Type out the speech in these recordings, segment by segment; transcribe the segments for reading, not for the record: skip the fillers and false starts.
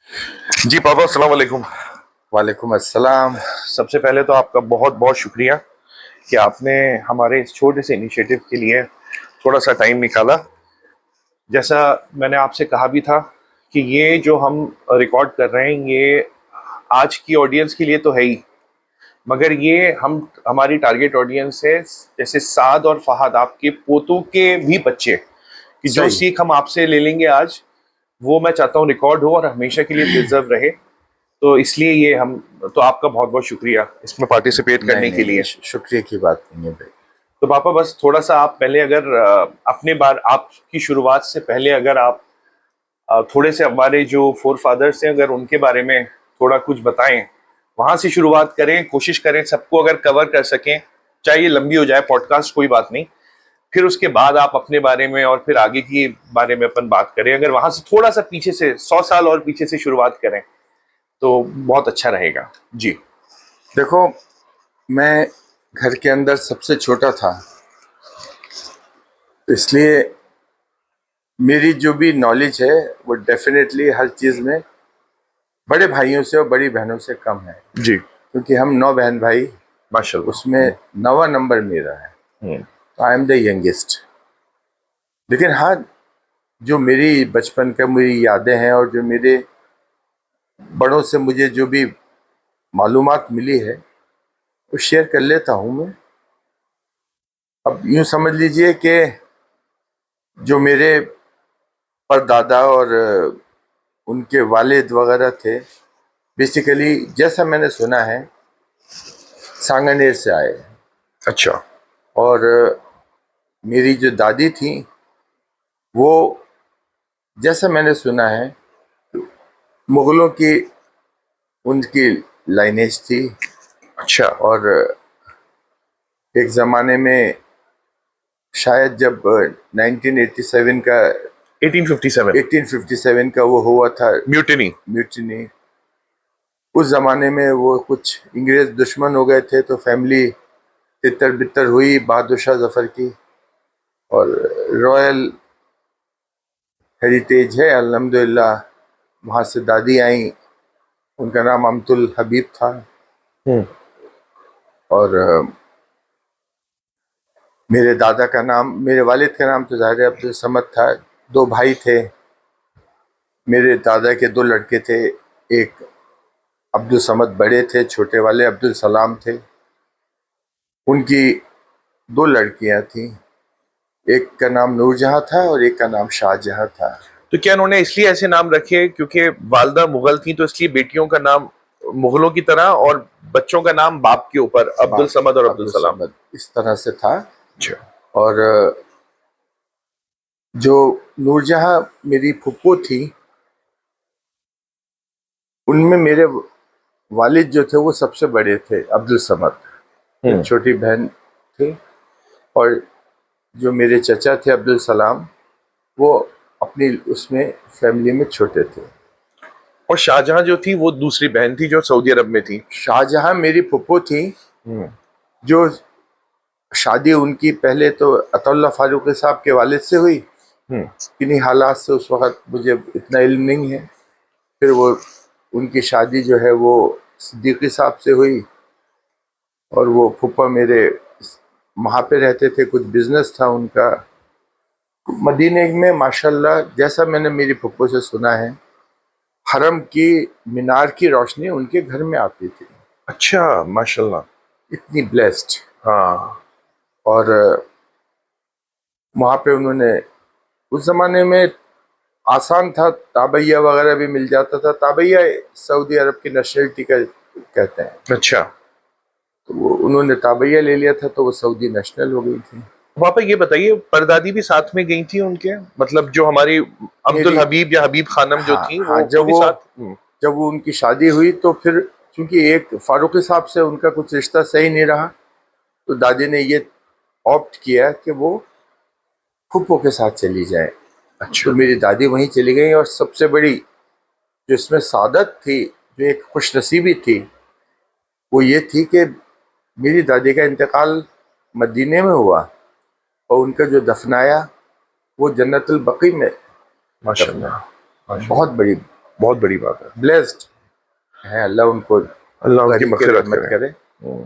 जी पापा, अस्सलाम वालेकुम। वालेकुम अस्सलाम। सबसे पहले तो आपका बहुत बहुत शुक्रिया कि आपने हमारे इस छोटे से इनिशिएटिव के लिए थोड़ा सा टाइम निकाला। जैसा मैंने आपसे कहा भी था कि ये जो हम रिकॉर्ड कर रहे हैं ये आज की ऑडियंस के लिए तो है ही, मगर ये हमारी टारगेट ऑडियंस है जैसे साद और फहद, आपके पोतों के भी बच्चे, कि जो सही। सीख हम आपसे ले लेंगे आज, वो मैं चाहता हूँ रिकॉर्ड हो और हमेशा के लिए प्रिजर्व रहे। तो इसलिए ये हम, तो आपका बहुत बहुत शुक्रिया इसमें पार्टिसिपेट नहीं करने के नहीं नहीं, लिए। शुक्रिया की बात नहीं है भाई। तो पापा बस थोड़ा सा आप पहले अगर अपने बार आपकी शुरुआत से पहले अगर आप थोड़े से हमारे जो फोर फादर्स हैं अगर उनके बारे में थोड़ा कुछ बताएं, वहां से शुरुआत करें, कोशिश करें सबको अगर कवर कर सकें, चाहे ये लंबी हो जाए पॉडकास्ट कोई बात नहीं। फिर उसके बाद आप अपने बारे में और फिर आगे की बारे में अपन बात करें, अगर वहां से थोड़ा सा पीछे से 100 साल और पीछे से शुरुआत करें तो बहुत अच्छा रहेगा जी। देखो, मैं घर के अंदर सबसे छोटा था, इसलिए मेरी जो भी नॉलेज है वो डेफिनेटली हर चीज़ में बड़े भाइयों से और बड़ी बहनों से कम है, जी। क्योंकि हम 9 बहन भाई, माशाल्लाह। उसमें 9वां नंबर मेरा है। हम्म। तो आई एम द यंगेस्ट। लेकिन हाँ, जो मेरी बचपन का मेरी यादें हैं और जो मेरे बड़ों से मुझे जो भी मालूमात मिली है वो शेयर कर लेता हूँ मैं। अब यूँ समझ लीजिए कि जो मेरे परदादा और उनके वालिद वगैरह थे, बेसिकली जैसा मैंने सुना है सांगानेर से आए। अच्छा। और मेरी जो दादी थी वो, जैसा मैंने सुना है, मुगलों की उनकी लाइनेज थी। अच्छा। और एक ज़माने में शायद जब 1987 का 1857 1857 का वो हुआ था म्यूटिनी। म्यूटिनी, उस ज़माने में वो कुछ इंग्रेज दुश्मन हो गए थे, तो फैमिली तितर बितर हुई बहादुर शाह जफर की। और रॉयल हेरिटेज है अल्हम्दुलिल्लाह, वहाँ से दादी आई, उनका नाम अम्तुल हबीब था। हम्म। और मेरे दादा का नाम, मेरे वालिद का नाम तो ज़ाहिर है अब्दुल समद था। 2 भाई थे, मेरे दादा के 2 लड़के थे। एक अब्दुल समद बड़े थे, छोटे वाले अब्दुल सलाम थे। उनकी 2 लड़कियां थीं, एक का नाम नूरजहां था और एक का नाम शाहजहां था। तो क्या उन्होंने इसलिए ऐसे नाम रखे क्योंकि वालदा मुगल थी तो इसलिए बेटियों का नाम मुगलों की तरह और बच्चों का नाम बाप के ऊपर अब्दुल बाप समद और अब्दुल अब्दुल सलाम? समद इस तरह से था। अच्छा। और जो नूरजहां मेरी फुप्पो थी, उनमें मेरे वालिद जो थे वो सबसे बड़े थे, अब्दुल समद। फिर हम्म। छोटी बहन थी। और जो मेरे चचा थे अब्दुल सलाम, वो अपनी उसमें फैमिली में छोटे थे। और शाहजहां जो थी वो दूसरी बहन थी जो सऊदी अरब में थी? शाहजहां मेरी फुप्पो थी, हम्म। जो शादी उनकी पहले तो अतउल्लाह फारूकी साहब के वालिद से हुई। हम्म। किन्हीं हालात से उस वक़्त मुझे इतना इल्म नहीं है। फिर वो उनकी शादी जो है वो सिद्दीकी साहब से हुई। और वो फूफा मेरे वहाँ पे रहते थे, कुछ बिजनेस था उनका मदीने में। माशाल्लाह, जैसा मैंने मेरी फूफो से सुना है, हरम की मीनार की रोशनी उनके घर में आती थी। अच्छा, माशाल्लाह। इतनी ब्लेस्ड। हाँ। और वहाँ पे उन्होंने, उस ज़माने में आसान था, ताबैया वगैरह भी मिल जाता था। ताबैया सऊदी अरब की नेशनलिटी का कहते हैं। अच्छा। तो वो उन्होंने ताबैया ले लिया था, तो वो सऊदी नेशनल हो गई थी। वहां पर ये बताइए, परदादी भी साथ में गई थी उनके, मतलब जो हमारी अब्दुल मेरी, हबीब या हबीब खानम जो हाँ थी हाँ, वो भी साथ? जब वो उनकी शादी हुई तो फिर चूंकि एक फारूकी साहब से उनका कुछ रिश्ता सही नहीं रहा, तो दादी ने ये ऑप्ट किया कि वो फूफो के साथ चली जाए। अच्छा। तो मेरी दादी वहीं चली गई। और सबसे बड़ी जो इसमें सादत थी, जो एक खुशनसीबी थी, वो ये थी कि मेरी दादी का इंतकाल मदीने में हुआ और उनका जो दफनाया वो जन्नतुल बकी में दफना। माशाल्लाह। बहुत माशाल्लाह। बड़ी बहुत बड़ी बात है। ब्लेस्ड है, अल्लाह उनको अल्लाह उनकी गरीब की मग़फ़िरत रहमत करे। करे।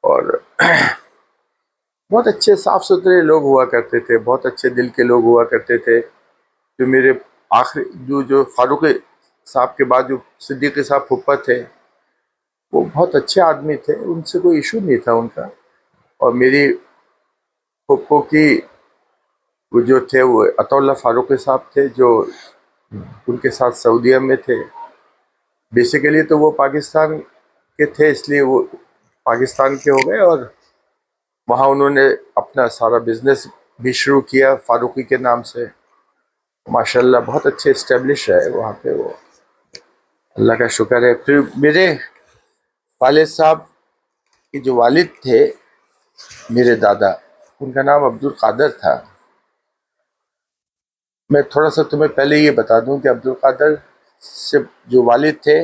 और बहुत अच्छे साफ सुथरे लोग हुआ करते थे, बहुत अच्छे दिल के लोग हुआ करते थे। जो मेरे आखिरी जो फारूक साहब के बाद जो सिद्दीकी साहब फुप्पा थे, वो बहुत अच्छे आदमी थे, उनसे कोई इशू नहीं था उनका। और मेरी फुप्पो की वो जो थे वो अतौल्ला फारूकी साहब थे, जो उनके साथ सऊदीया में थे। बेसिकली तो वो पाकिस्तान के थे, इसलिए वो पाकिस्तान के हो गए, और वहाँ उन्होंने अपना सारा बिजनेस भी शुरू किया फारूकी के नाम से। माशाल्लाह बहुत अच्छे इस्टेब्लिश है वहाँ पे वो, अल्लाह का शुक्र है। फिर मेरे वालिद साहब के जो वालिद थे, मेरे दादा, उनका नाम अब्दुल कादर था। मैं थोड़ा सा तुम्हें पहले ये बता दूं कि अब्दुल कादर से जो वालिद थे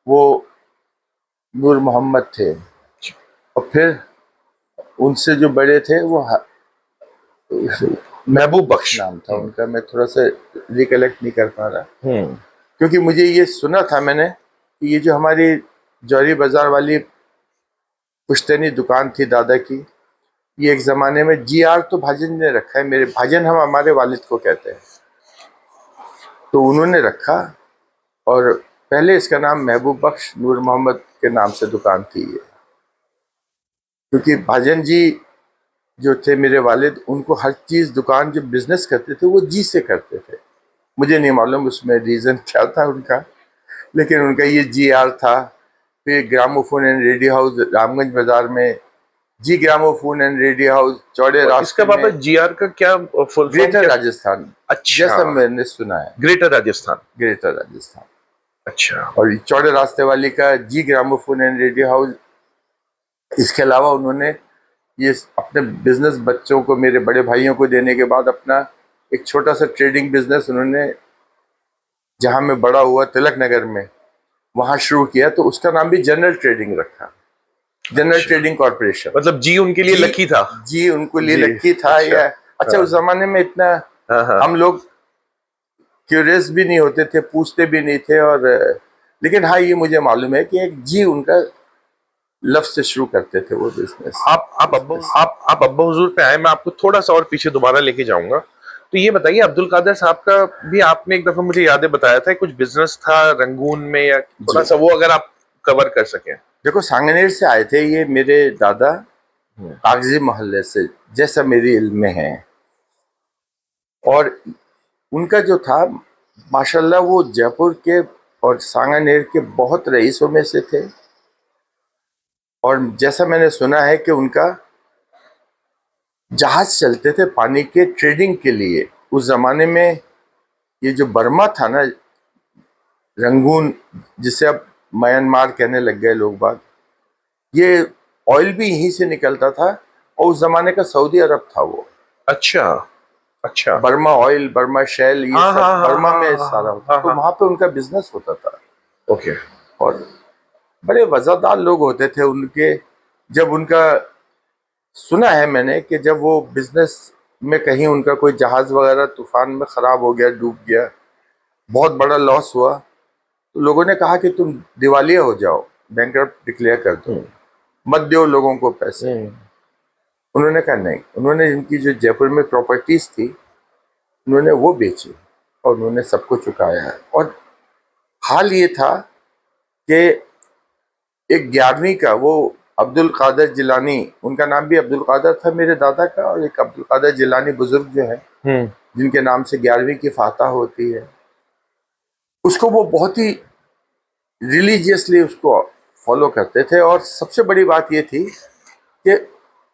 वो नूर मोहम्मद थे, और फिर उनसे जो बड़े थे वो महबूब बख्श नाम था उनका, मैं थोड़ा सा रिकलेक्ट नहीं कर पा रहा, क्योंकि मुझे ये सुना था मैंने कि ये जो हमारी जौहरी बाजार वाली पुश्तैनी दुकान थी दादा की, ये एक ज़माने में GR तो भाजन ने रखा है, मेरे भाजन हम हमारे वालिद को कहते हैं, तो उन्होंने रखा। और पहले इसका नाम महबूब बख्श नूर मोहम्मद के नाम से दुकान थी ये, क्योंकि भाजन जी जो थे मेरे वालिद, उनको हर चीज़ दुकान जो बिजनेस करते थे वो जी से करते थे। मुझे नहीं मालूम उसमें रीज़न क्या था उनका, लेकिन उनका ये GR था। फिर gramophone and radio house Ramganj बाजार में, जी ग्रामोफोन एंड रेडियो हाउस चौड़े रास्ते इसका पापा GR का क्या फुल फॉर्म ग्रेटर क्या? राजस्थान, अच्छा, जैसा मैंने सुना है, ग्रेटर राजस्थान। ग्रेटर राजस्थान। अच्छा, और चौड़े रास्ते वाली का जी ग्रामोफोन एंड रेडियो हाउस। इसके अलावा उन्होंने ये अपने बिजनेस बच्चों को, मेरे बड़े भाइयों को देने के बाद, अपना एक छोटा सा ट्रेडिंग बिजनेस उन्होंने, जहां मैं बड़ा हुआ तिलक नगर में, वहां शुरू किया। तो उसका नाम भी जनरल ट्रेडिंग रखा, जनरल ट्रेडिंग कॉर्पोरेशन। मतलब जी उनके लिए लकी था। जी उनको लिए जी, लकी था। अच्छा, या अच्छा, उस जमाने में इतना हाँ। हम लोग क्यूरियस भी नहीं होते थे, पूछते भी नहीं थे। और लेकिन हाँ, ये मुझे मालूम है कि एक जी उनका लफ्ज से शुरू करते थे वो बिजनेस। आप अब्बा हुजूर पे आए, मैं आपको थोड़ा सा और पीछे दोबारा लेके जाऊंगा। तो ये बताइए, अब्दुल कादर साहब का भी आपने एक दफा मुझे यादें बताया था, कुछ बिजनेस था रंगून में, या थोड़ा सा वो अगर आप कवर कर सकें। देखो, सांगनेर से आए थे ये मेरे दादा, कागजी मोहल्ले से, जैसा मेरी इल्म में है। और उनका जो था, माशाल्लाह, वो जयपुर के और सांगानेर के बहुत रईसों में से थे। और जैसा मैंने सुना है कि उनका जहाज चलते थे पानी के ट्रेडिंग के लिए। उस जमाने में ये जो बर्मा था ना, रंगून, जिसे अब म्यांमार कहने लग गए लोग बाग, ये ऑयल भी यहीं से निकलता था। और उस जमाने का सऊदी अरब था वो। अच्छा, बर्मा ऑयल, बर्मा शेल, ये सब बर्मा में सारा होता, तो वहां पे उनका बिजनेस होता था। ओके। और बड़े वफादार लोग होते थे उनके। जब उनका सुना है मैंने कि जब वो बिजनेस में कहीं उनका कोई जहाज वगैरह तूफान में खराब हो गया, डूब गया, बहुत बड़ा लॉस हुआ, तो लोगों ने कहा कि तुम दिवालिया हो जाओ, बैंकरप्ट डिक्लेयर कर दो, मत दो लोगों को पैसे। उन्होंने कहा नहीं। उन्होंने इनकी जो जयपुर में प्रॉपर्टीज थी, उन्होंने वो बेची और उन्होंने सबको चुकाया है। और हाल ये था कि एक 11वीं का वो अब्दुल कादर जिलानी, उनका नाम भी अब्दुल कादर था मेरे दादा का, और एक अब्दुल कादर जिलानी बुजुर्ग जो है, जिनके नाम से 11वीं की फातह होती है, उसको वो बहुत ही रिलीजियसली उसको फॉलो करते थे। और सबसे बड़ी बात ये थी कि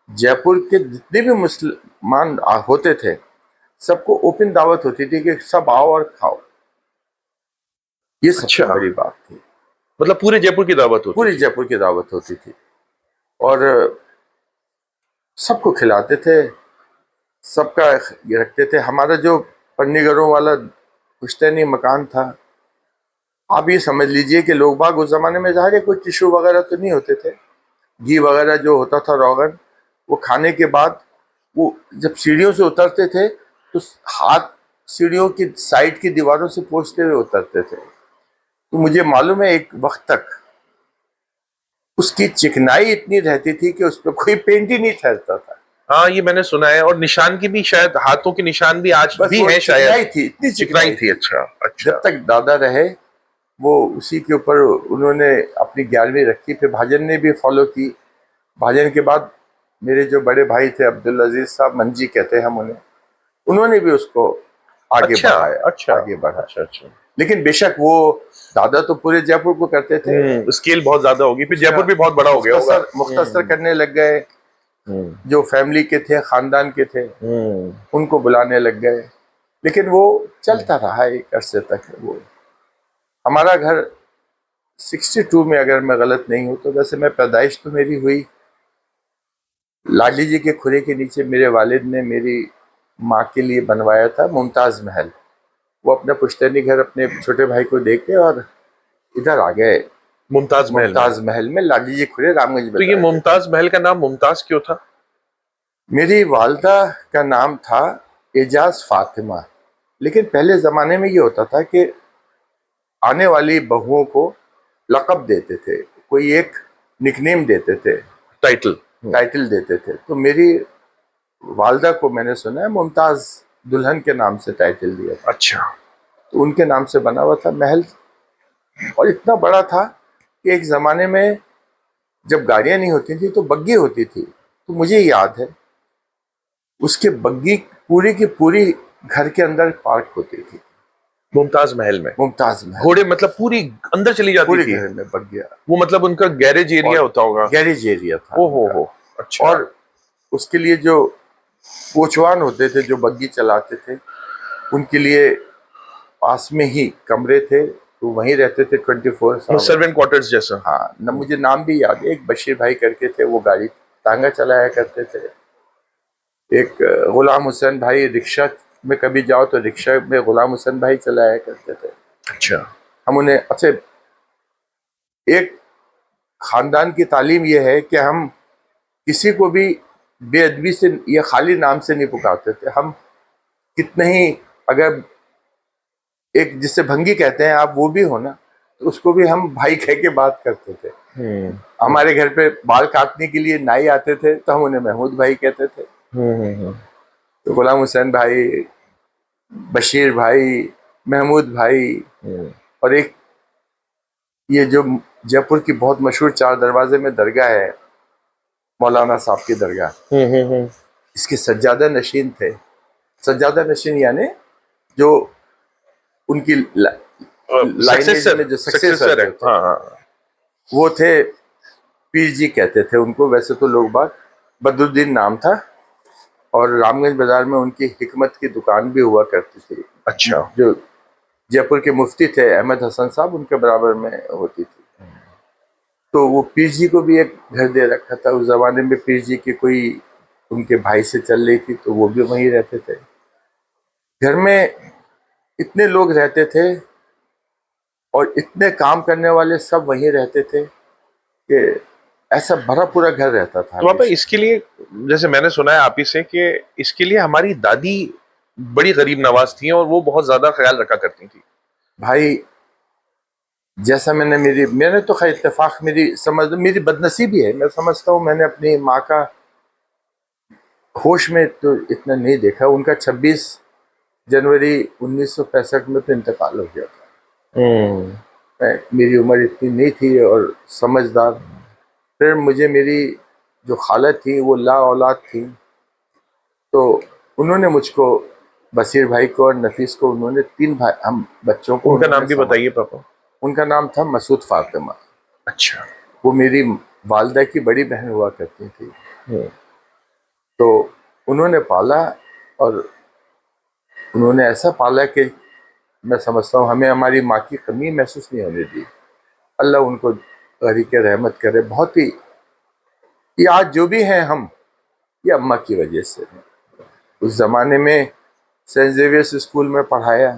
जयपुर के जितने भी मुसलमान होते थे, सबको ओपन दावत होती थी कि सब आओ और खाओ। ये सबसे बड़ी बात थी। मतलब पूरे जयपुर की दावत होती पूरी जयपुर की दावत होती थी, और सबको खिलाते थे, सबका रखते थे। हमारा जो पन्नीगरों वाला पुश्तैनी मकान था, आप ये समझ लीजिए कि लोग बाग उस जमाने में, ज़ाहिर है कोई टिश्यू वगैरह तो नहीं होते थे, घी वगैरह जो होता था, रोगन, वो खाने के बाद वो जब सीढ़ियों से उतरते थे तो हाथ सीढ़ियों की साइड की दीवारों से पोंछते हुए उतरते थे। तो मुझे मालूम है एक वक्त तक उसकी चिकनाई इतनी रहती थी कि उस पर कोई पेंट ही नहीं ठहरता था। हाँ, ये मैंने सुना है। और निशान की भी शायद, हाथों के निशान भी आज बस भी वो है शायद। चिकनाई थी, इतनी चिकनाई चिकनाई थी। थी। अच्छा अच्छा। जब तक दादा रहे वो उसी के ऊपर उन्होंने अपनी 11वीं रखी। फिर भाजन ने भी फॉलो की। भाजन के बाद मेरे जो बड़े भाई थे अब्दुल अजीज साहब, मंजी कहते हैं हम उन्हें, उन्होंने भी उसको आगे अच्छा बढ़ाया, अच्छा आगे बढ़ाया। अच्छा अच्छा। लेकिन बेशक वो दादा तो पूरे जयपुर को करते थे। स्केल बहुत ज्यादा होगी, फिर उसका जयपुर भी बहुत बड़ा हो गया होगा। मुख्तसर करने लग गए। हम्म जो फैमिली के थे, खानदान के थे, हम्म उनको बुलाने लग गए। लेकिन वो चलता रहा एक अरसे तक। वो हमारा घर 62 में, अगर मैं गलत नहीं हूं तो, वैसे मैं पैदाइश तो मेरी हुई लाडी जी के खुरे के नीचे। मेरे वालिद ने मेरी माँ के लिए बनवाया था मुमताज महल। वो अपना पुश्तैनी घर अपने छोटे भाई को देके और इधर आ गए मुमताज महल में। मुमताज महल में, लाडी जी खुरे, रामगंज तो ये बाजार के। मुमताज महल का नाम मुमताज क्यों था? मेरी वालदा का नाम था एजाज फातिमा। लेकिन पहले जमाने में ये होता था कि आने वाली बहुओं को लक़ब देते थे, कोई एक निकनेम देते थे, टाइटल। टाइटल देते थे। तो मेरी वालदा को मैंने सुना है मुमताज दुल्हन के नाम से टाइटल दिया था। अच्छा। तो उनके नाम से बना हुआ था महल। और इतना बड़ा था कि एक ज़माने में जब गाड़ियां नहीं होती थी तो बग्गी होती थी। तो मुझे याद है उसके बग्गी पूरी की पूरी घर के अंदर पार्क होती थी। मुमताज महल में मुमताज महल घोड़े मतलब पूरी अंदर चली जाती पूरे थी? घर में बग्गियां। वो मतलब उनका गैरेज एरिया होता होगा। गैरेज एरिया था ओ उनका। हो। अच्छा। और उसके लिए जो कोचवान होते थे जो बग्गी चलाते थे, उनके लिए पास में ही कमरे थे, तो वहीं रहते थे 24 सर्वेंट क्वार्टर्स जैसा। हाँ न, मुझे नाम भी याद है। एक बशीर भाई करके थे, वो गाड़ी तांगा चलाया करते थे। एक गुलाम हुसैन भाई, रिक्शा में कभी जाओ तो रिक्शा में गुलाम हुसैन भाई चलाया करते थे। अच्छा। हम उन्हें अच्छा, एक खानदान की तालीम यह है कि हम किसी को भी बेअदबी से या खाली नाम से नहीं पुकारते थे। हम कितने ही, अगर एक जिसे भंगी कहते हैं आप, वो भी हो ना, तो उसको भी हम भाई कह के बात करते थे। हमारे घर पे बाल काटने के लिए नाई आते थे तो हम उन्हें महमूद भाई कहते थे। तो गुलाम हुसैन भाई, बशीर भाई, महमूद भाई। और एक ये जो जयपुर की बहुत मशहूर 4 दरवाजे में दरगाह है, मौलाना साहब की दरगाह, इसके सज्जादा नशीन थे। सज्जादा नशीन यानी जो उनकी लाइनेज में जो सक्सेसर है। थे, हाँ हाँ। वो थे पीर जी कहते थे उनको। वैसे तो लोग बाग, बदरुद्दीन नाम था। और रामगंज बाजार में उनकी हिकमत की दुकान भी हुआ करती थी। अच्छा। जो जयपुर के मुफ्ती थे अहमद हसन साहब, उनके बराबर में होती थी। तो वो पीर जी को भी एक घर दे रखा था। उस जमाने में पीर जी की कोई उनके भाई से चल रही थी, तो वो भी वहीं रहते थे। घर में इतने लोग रहते थे और इतने काम करने वाले सब वहीं रहते थे कि ऐसा भरा पूरा घर रहता था। तो पापा इसके लिए, जैसे मैंने सुना है आप ही से, कि इसके लिए हमारी दादी बड़ी गरीब नवाज थी और वो बहुत ज्यादा ख्याल रखा करती थी। भाई जैसा मैंने तो खैर इत्तेफाक, मेरी बदनसीबी है, मैं समझता हूँ। मैंने अपनी माँ का होश में तो इतना नहीं देखा। उनका 26 जनवरी 1965 में तो इंतकाल हो गया था। मेरी उम्र इतनी नहीं थी और समझदार। फिर मुझे मेरी जो खाला थी वो ला औलाद थी, तो उन्होंने मुझको, बशीर भाई को और नफीस को, उन्होंने 3 भाई हम बच्चों को उनका नाम भी संभाला। बताइए पापा। उनका नाम था मसूद फातिमा। अच्छा। वो मेरी वालदा की बड़ी बहन हुआ करती थी। तो उन्होंने पाला, और उन्होंने ऐसा पाला कि मैं समझता हूँ हमें हमारी माँ की कमी महसूस नहीं होने दी। अल्लाह उनको गरीक रहमत करे। बहुत ही, ये आज जो भी हैं हम, ये अम्मा की वजह से हैं। उस ज़माने में सेंट जेवियर्स स्कूल में पढ़ाया,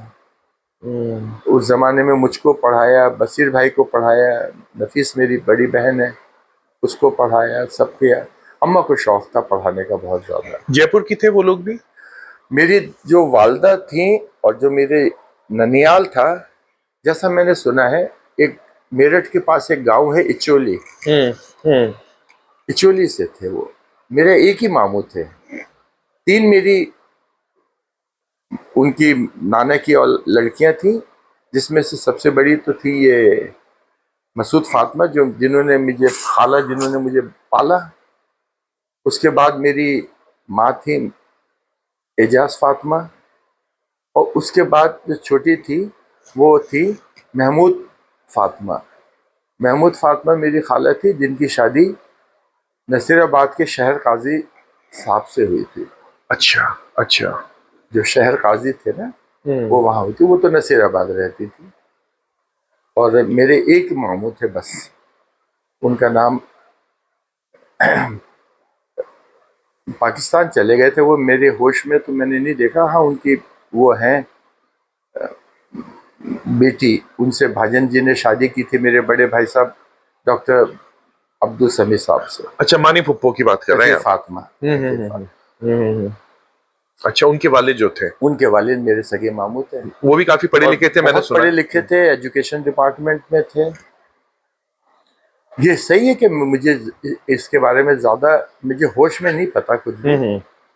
उस ज़माने में मुझको पढ़ाया, बशीर भाई को पढ़ाया, नफीस मेरी बड़ी बहन है उसको पढ़ाया, सब किया। अम्मा को शौक था पढ़ाने का बहुत ज़्यादा। जयपुर की थे वो लोग भी? मेरी जो वालदा थी और जो मेरे ननियाल था, जैसा मैंने सुना है, एक मेरठ के पास एक गांव है इचोली, हम्म। इचोली से थे वो। मेरे एक ही मामू थे, तीन मेरी उनकी नाना की और लड़कियां थी, जिसमें से सबसे बड़ी तो थी ये मसूद फातिमा, जो जिन्होंने मुझे खाला, जिन्होंने मुझे पाला। उसके बाद मेरी माँ थी एजाज फातिमा, और उसके बाद जो छोटी थी वो थी महमूद फातिमा। महमूद फातिमा मेरी खाला थी, जिनकी शादी नसीराबाद के शहर काजी साहब से हुई थी। अच्छा अच्छा। जो शहर काजी थे ना, वो वहाँ हुई थी। वो तो नसीराबाद रहती थी। और मेरे एक मामू थे बस, उनका नाम पाकिस्तान चले गए थे वो, मेरे होश में तो मैंने नहीं देखा। हाँ, उनकी वो हैं बेटी, उनसे भाजन जी ने शादी की थी, मेरे बड़े भाई साहब डॉक्टर अब्दुल समी साहब से। अच्छा, मानी पुप्पो की बात कर रहे हैं आप? फातिमा। अच्छा, उनके वालिद जो थे, उनके वालिद मेरे सगे मामू थे। वो भी काफी पढ़े लिखे थे, मैंने बहुत सुना। पढ़े लिखे थे, एजुकेशन डिपार्टमेंट में थे। ये सही है कि मुझे इसके बारे में ज्यादा मुझे होश में नहीं पता कुछ भी,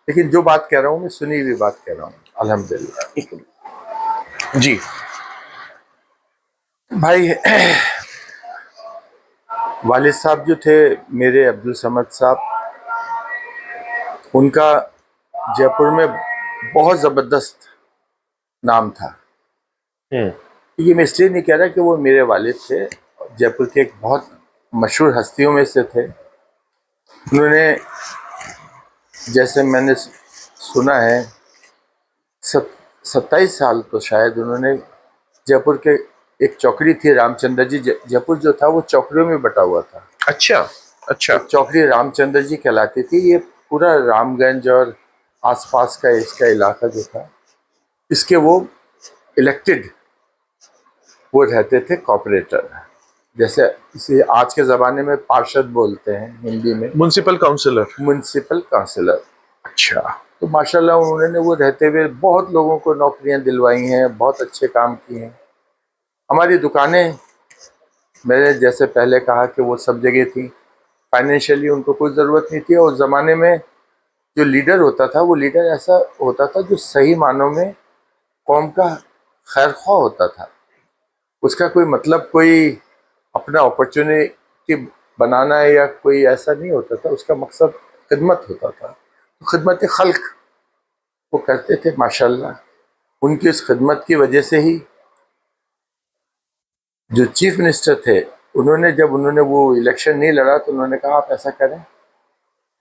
लेकिन जो बात कह रहा हूँ मैं सुनी हुई बात कह रहा हूँ, अल्हम्दुलिल्लाह। जी। भाई, वालिद साहब जो थे मेरे, अब्दुल समद साहब, उनका जयपुर में बहुत जबरदस्त नाम था। ये मैं इसलिए नहीं कह रहा कि वो मेरे वालिद थे, जयपुर के एक बहुत मशहूर हस्तियों में से थे। उन्होंने, जैसे मैंने सुना है, 27 साल तो शायद उन्होंने जयपुर के, एक चौकड़ी थी रामचंद्र जी, जयपुर जो था वो चौकड़ियों में बटा हुआ था। अच्छा अच्छा। एक चौकड़ी रामचंद्र जी कहलाती थी। ये पूरा रामगंज और आसपास का इसका इलाका जो था, इसके वो इलेक्टेड वो रहते थे कॉर्पोरेटर, जैसे इसे आज के ज़माने में पार्षद बोलते हैं हिंदी में, म्युनिसिपल काउंसिलर। Municipal councillor. अच्छा। तो माशाल्लाह उन्होंने वो रहते हुए बहुत लोगों को नौकरियां दिलवाई हैं, बहुत अच्छे काम किए हैं। हमारी दुकानें, मैंने जैसे पहले कहा कि वो सब जगह थी, फाइनेंशियली उनको कोई ज़रूरत नहीं थी। और उस ज़माने में जो लीडर होता था, वो लीडर ऐसा होता था जो सही मानों में कौम का खैर ख्वाह होता था। उसका कोई मतलब कोई अपना अपॉर्चुनिटी बनाना है या कोई ऐसा नहीं होता था, उसका मकसद खिदमत होता था। तो खिदमत खल्क वो करते थे माशाल्लाह। उनकी उस खिदमत की वजह से ही जो चीफ मिनिस्टर थे, उन्होंने जब उन्होंने वो इलेक्शन नहीं लड़ा, तो उन्होंने कहा आप ऐसा करें,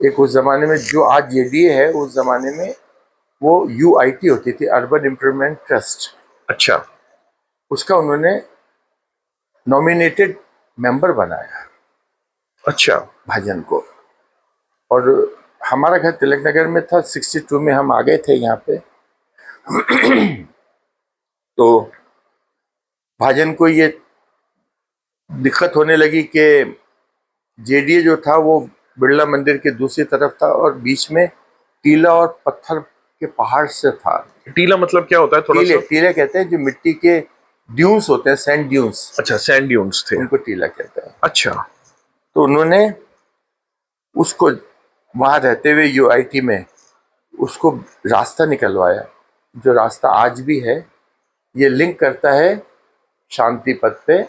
एक उस ज़माने में जो आज जेडीए है, उस ज़माने में वो यूआईटी होती थी, अर्बन इम्प्रूवमेंट ट्रस्ट। अच्छा उसका उन्होंने नॉमिनेटेड मेंबर बनाया अच्छा। भाजन को। और हमारा घर तिलक नगर में था, 62 में हम आ गए थे यहाँ पे। तो भाजन को ये दिक्कत होने लगी कि जेडीए जो था वो बिरला मंदिर के दूसरी तरफ था, और बीच में टीला और पत्थर के पहाड़ से था। टीला मतलब क्या होता है, थोड़ा टीले सा? टीले कहते हैं जो मिट्टी के ड्यून्स होते हैं, सैंड ड्यून्स, अच्छा, सैंड ड्यून्स थे। उनको टीला कहते हैं। अच्छा। तो उन्होंने उसको वहाँ रहते हुए यूआईटी में उसको रास्ता निकलवाया, जो रास्ता आज भी है। ये लिंक करता है शांति पथ पे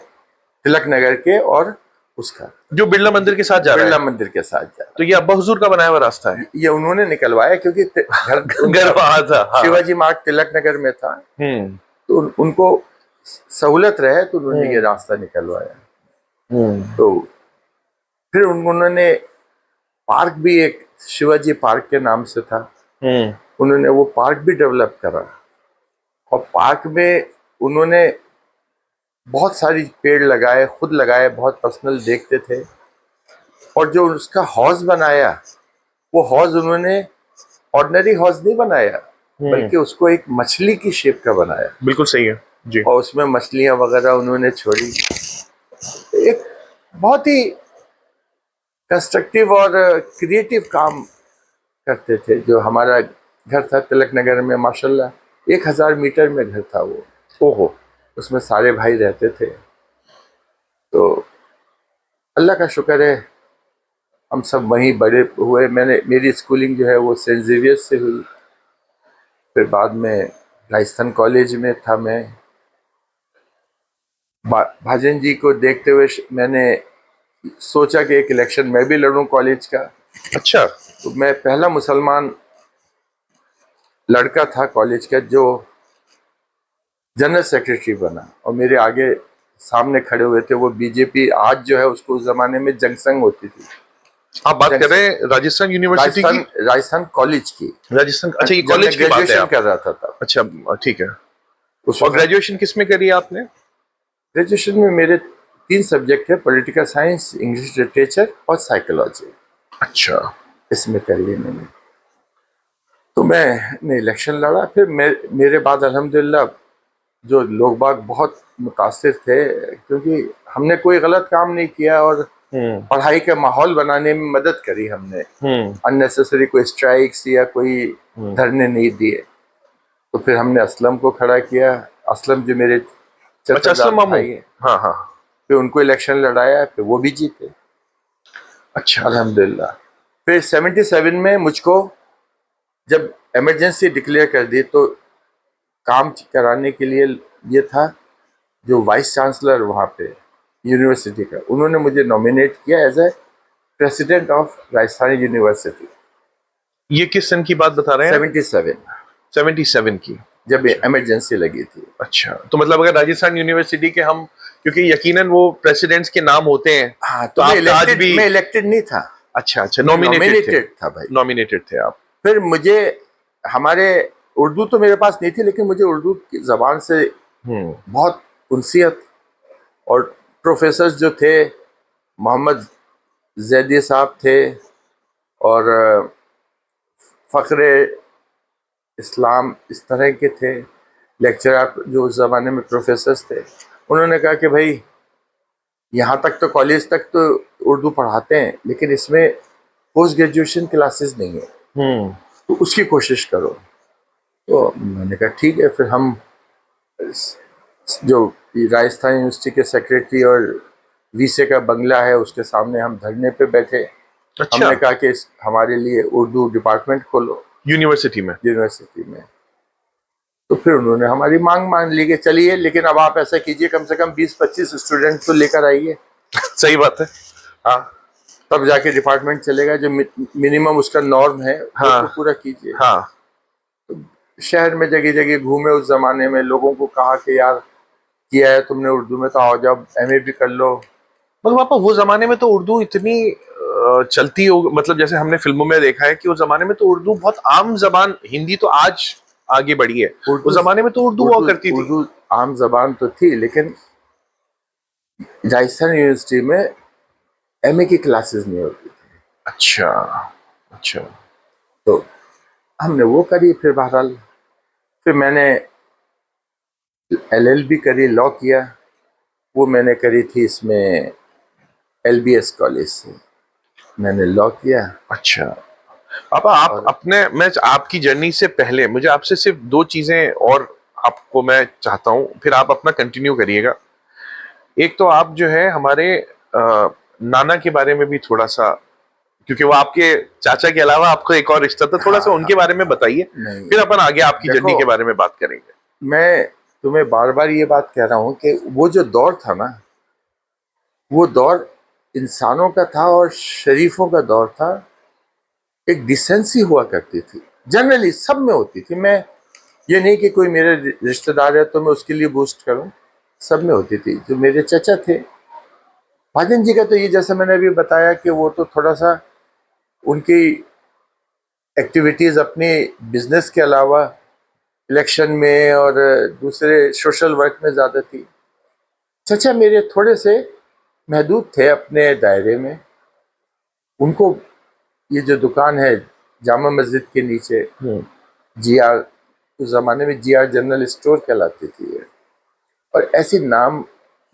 तिलक नगर के और उसका, जो बिरला मंदिर के साथ जा रहा बिरला है, मंदिर के साथ जा तो ये अब्बा हुजूर का बनाया हुआ रास्ता है? ये उन्होंने निकलवाया, क्योंकि घर घर वहां था। हाँ। शिवाजी मार्ग तिलक नगर में था, हम्म तो उनको सहूलत रहे, तो उन्होंने ये रास्ता निकलवाया। तो फिर उन्होंने पार्क भी, एक शिवाजी पार्क के नाम से था, उन्होंने वो पार्क भी डेवलप करा। और पार्क में उन्होंने बहुत सारी पेड़ लगाए, खुद लगाए, बहुत पर्सनल देखते थे। और जो उसका हौज बनाया, वो हौज उन्होंने ऑर्डिनरी हौज नहीं बनाया, बल्कि उसको एक मछली की शेप का बनाया। बिल्कुल सही है जी। और उसमें मछलियां वगैरह उन्होंने छोड़ी। एक बहुत ही कंस्ट्रक्टिव और क्रिएटिव काम करते थे, जो हमारा घर था तिलक नगर में, माशाल्लाह 1000 मीटर में घर था वो। ओहो। उसमें सारे भाई रहते थे। तो अल्लाह का शुक्र है हम सब वहीं बड़े हुए। मेरी स्कूलिंग जो है वो सेंट जेवियर्स से हुई। फिर बाद में राजस्थान कॉलेज में था मैं। भाजन जी को देखते हुए मैंने सोचा कि एक इलेक्शन मैं भी लड़ूं कॉलेज का। अच्छा। तो मैं पहला मुसलमान लड़का था कॉलेज का जो जनरल सेक्रेटरी बना, और मेरे आगे सामने खड़े हुए थे वो बीजेपी, आज जो है उसको उस जमाने में जंगसंग होती थी। आप बात कर जंगसंग, रहे हैं राजस्थान यूनिवर्सिटी की? राजस्थान कॉलेज की। राजस्थान, अच्छा, ये जब मैं कॉलेज की बात है ग्रेजुएशन आप? कर रहा था तब। अच्छा, ठीक है। उस और वक्त ग्रेजुएशन किस में करी आपने? ग्रेजुएशन में मेरे 3 सब्जेक्ट थे, पॉलिटिकल साइंस, इंग्लिश लिटरेचर और साइकोलॉजी। अच्छा। इसमें करी है मैंने। तो मैंने इलेक्शन लड़ा। फिर मेरे बाद अल्हम्दुलिल्लाह जो लोग बाग बहुत मुतासिर थे, क्योंकि हमने कोई गलत काम नहीं किया और हम्म। पढ़ाई का माहौल बनाने में मदद करी हमने। हम्म। अननेसेसरी कोई स्ट्राइक्स या कोई धरने नहीं दिए। तो फिर हमने असलम को खड़ा किया। असलम जो मेरे अच्छा, चचेदार असलम मामू। भाई हैं, हाँ हाँ। फिर उनको इलेक्शन लड़ाया, फिर वो भी जीते अच्छा। अल्हम्दुलिल्लाह। फिर 77 में मुझको जब इमरजेंसी डिक्लेयर कर दी, तो काम कराने के लिए ये था जो वाइस चांसलर वहाँ पे यूनिवर्सिटी का, उन्होंने मुझे नॉमिनेट किया as a president of Rajasthan university. ये किस सन की बात बता रहे हैं? 77 77 की। जब अच्छा। इमरजेंसी लगी थी। अच्छा, तो मतलब अगर राजस्थान यूनिवर्सिटी के हम, क्योंकि यकीनन वो प्रेसिडेंट्स के नाम होते हैं, हाँ, तो तो आपका आज भी। मैं इलेक्टेड नहीं था। अच्छा अच्छा, मैं नॉमिनेटेड थे। नॉमिनेटेड था भाई। नॉमिनेटेड थे आप। फिर मुझे हमारे उर्दू तो मेरे पास नहीं थी, लेकिन मुझे उर्दू की जबान से हम्म। बहुत उनसियत, और प्रोफेसर जो थे मोहम्मद जैदी साहब थे, और फ़ख्र इस्लाम, इस तरह के थे लेक्चरर जो उस ज़माने में प्रोफेसर्स थे। उन्होंने कहा कि भाई यहाँ तक तो कॉलेज तक तो उर्दू पढ़ाते हैं, लेकिन इसमें पोस्ट ग्रेजुएशन क्लासेस नहीं है, हम्म। तो उसकी कोशिश करो। तो मैंने कहा ठीक है। फिर हम जो राजस्थान यूनिवर्सिटी के सेक्रेटरी और वीसे का बंगला है उसके सामने हम धरने पे बैठे। अच्छा। हमने कहा कि हमारे लिए उर्दू डिपार्टमेंट खोलो यूनिवर्सिटी में? यूनिवर्सिटी में। तो फिर उन्होंने हमारी मांग मान ली कि चलिए, लेकिन अब आप ऐसा कीजिए, कम से कम 20-25 स्टूडेंट तो लेकर आइए, सही बात है। हाँ तब जाके डिपार्टमेंट चलेगा। जो मिनिमम उसका नॉर्म है वो हाँ तो पूरा कीजिए। हाँ। शहर में जगह जगह घूमे उस जमाने में, लोगों को कहा कि यार किया है तुमने उर्दू में तो आओ जाओ एमए भी कर लो। मगर पापा, वो जमाने में तो उर्दू इतनी चलती हो, मतलब जैसे हमने फिल्मों में देखा है कि उस जमाने में तो उर्दू बहुत आम जबान, हिंदी तो आज आगे बढ़ी है, उस जमाने में तो उर्दू हुआ करती थी। उर्दू आम जबान तो थी, लेकिन राजस्थान यूनिवर्सिटी में एमए की क्लासेस नहीं होती थी। अच्छा अच्छा। तो हमने वो करी। फिर बहरहाल फिर मैंने एलएलबी करी, लॉ किया। वो मैंने करी थी इसमें एलबीएस कॉलेज से मैंने लॉ किया। अच्छा पापा, आप और अपने, मैं आपकी जर्नी से पहले मुझे आपसे सिर्फ 2 चीजें और आपको मैं चाहता हूं, फिर आप अपना कंटिन्यू करिएगा। एक तो आप जो है हमारे नाना के बारे में भी थोड़ा सा, क्योंकि वो आपके चाचा के अलावा आपको एक और रिश्ता था, थोड़ा सा हाँ उनके हाँ बारे में हाँ, बताइए। नहीं फिर अपन आगे आपकी जर्नी देखो, के बारे में बात करेंगे। मैं तुम्हें बार बार ये बात कह रहा हूँ कि वो जो दौर था ना, वो दौर इंसानों का था और शरीफों का दौर था। एक डिसेंसी हुआ करती थी, जनरली सब में होती थी। मैं ये नहीं कि कोई मेरे रिश्तेदार है तो मैं उसके लिए बूस्ट करूं, सब में होती थी। जो मेरे चचा थे भाजन जी का, तो ये जैसे मैंने अभी बताया कि वो तो थोड़ा सा उनकी एक्टिविटीज़ अपने बिजनेस के अलावा इलेक्शन में और दूसरे सोशल वर्क में ज़्यादा थी। चचा मेरे थोड़े से महदूद थे अपने दायरे में। उनको ये जो दुकान है जामा मस्जिद के नीचे, जीआर, उस ज़माने में जीआर जनरल स्टोर कहलाती थी ये, और ऐसी नाम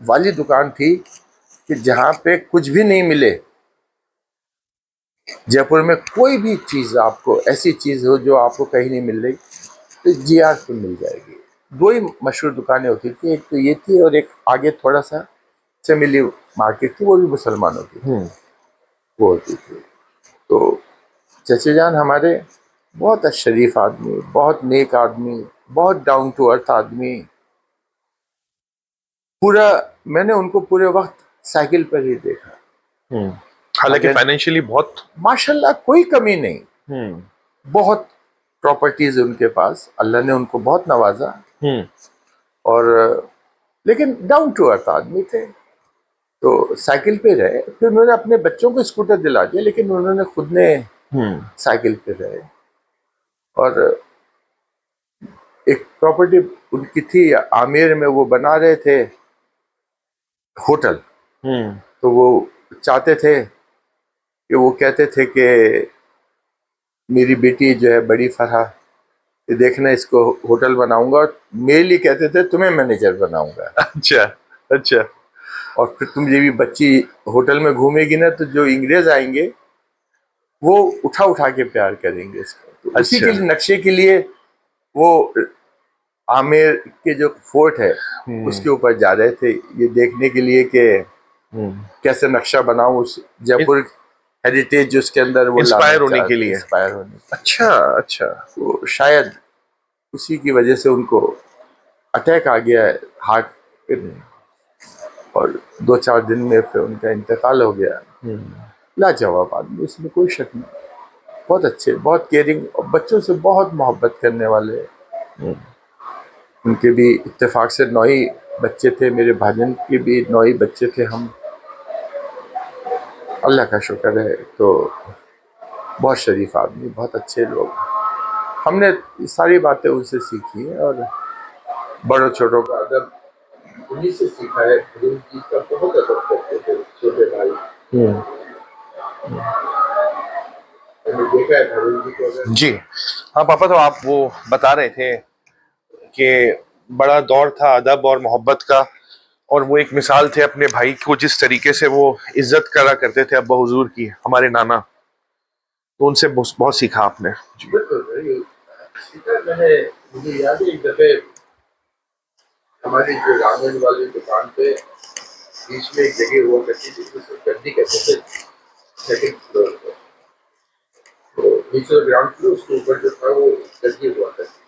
वाली दुकान थी कि जहाँ पे कुछ भी नहीं मिले जयपुर में कोई भी चीज़ आपको ऐसी चीज़ हो जो आपको कहीं नहीं मिल रही, तो जीआर पे मिल जाएगी। दो ही मशहूर दुकानें होती थी, एक तो ये थी और एक आगे थोड़ा सा चमेली मार्केट थी, वो भी मुसलमानों की थी, वो होती थी। तो चचे जान हमारे बहुत शरीफ आदमी, बहुत नेक आदमी, बहुत डाउन टू अर्थ आदमी। पूरा मैंने उनको पूरे वक्त साइकिल पर ही देखा। हालांकि अगर फाइनेंशियली बहुत। माशाल्लाह कोई कमी नहीं, हम्म बहुत प्रॉपर्टीज उनके पास, अल्लाह ने उनको बहुत नवाजा। हम्म और लेकिन डाउन टू अर्थ आदमी थे, तो साइकिल पे रहे। फिर उन्होंने अपने बच्चों को स्कूटर दिला दिया, लेकिन उन्होंने खुद ने हम्म साइकिल पे रहे। और एक प्रॉपर्टी उनकी थी आमेर में, वो बना रहे थे होटल। हम्म तो वो चाहते थे कि, वो कहते थे कि मेरी बेटी जो है बड़ी फरहा, कि देखना इसको होटल बनाऊंगा, और मेरे लिए कहते थे तुम्हें मैनेजर बनाऊंगा। अच्छा अच्छा। और फिर तुम ये भी बच्ची होटल में घूमेगी ना, तो जो इंग्रेज आएंगे वो उठा उठा के प्यार करेंगे इसको। तो उसी के अच्छा। लिए, नक्शे के लिए वो आमेर के जो फोर्ट है हम्म उसके ऊपर जा रहे थे, ये देखने के लिए कि हम्म कैसे नक्शा बनाऊं उस जयपुर हेरिटेज जो उसके अंदर वो लाना इंस्पायर होने के चाहते, लिए। इंस्पायर होने के अच्छा अच्छा। लिए। तो शायद उसी की वजह से उनको अटैक आ गया है, हार्ट पे, और 2-4 दिन में फिर उनका इंतकाल हो गया। लाजवाब आदमी, इसमें कोई शक नहीं। बहुत अच्छे, बहुत केयरिंग, और बच्चों से बहुत मोहब्बत करने वाले। उनके भी इत्तेफाक से 9 ही बच्चे थे, मेरे भाजन के भी 9 ही बच्चे थे। हम, अल्लाह का शुक्र है। तो बहुत शरीफ आदमी, बहुत अच्छे लोग। हमने ये सारी बातें उनसे सीखी हैं, और बड़ों छोटों का अदब उन्हीं से सीखा है। गुरु जी का बहुत अदब करते थे छोटे भाई। मैंने देखा है गुरु जी को। अगर जी हाँ पापा, तो आप वो बता रहे थे कि बड़ा दौर था अदब और मोहब्बत का, और वो एक मिसाल थे अपने भाई को जिस तरीके से वो इज्जत करा करते थे अब्बा हुजूर की, हमारे नाना। तो उनसे बहुत बहुत सीखा आपने। जी। बिल्कुल सीखा मैंने। मुझे याद है एक दफे हमारी जो रामगंज वाली दुकान पे बीच में एक जगह हुआ करती थी, जिसको गद्दी कहते थे, सेकंड फ्लोर पे। तो नीचे ग्राउंड फ्लोर, उसके ऊपर जो था वो गद्दी हुआ करती।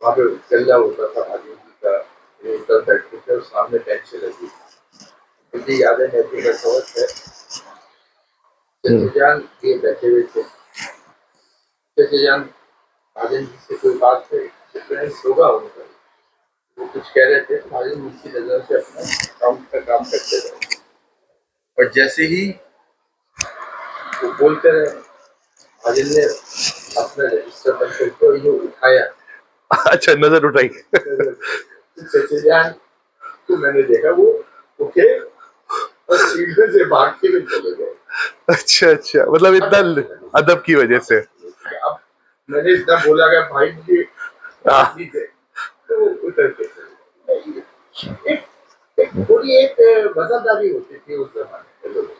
वहाँ पे गल्ला होता था भाजी जी का, वो उधर बैठते थे और सामने बेंच लगी। मुझे याद है मैं भी बैठा हुआ था, चचे जान ये बैठे हुए थे। चचे जान भाजन जी से कोई बात पे डिफरेंस होगा उनका, वो कुछ कह रहे थे। भाजन नीची नजर से अपना काउंट का काम करते रहे, और जैसे ही वो बोलते रहे, भाजन ने अपना रजिस्टर बंद करके ये उठाया। अच्छा, नजर उठाई। चचे जान तो मैंने देखा वो उठे और सीढ़ी से भागते हुए चले गए। अच्छा अच्छा, मतलब इतना अदब की वजह से। अब मैंने इतना बोला कि भाई मुझे हाँ। दे, तो उतर के चले गए। एक थोड़ी एक वफादारी होती थी उस जमाने में लोगों की।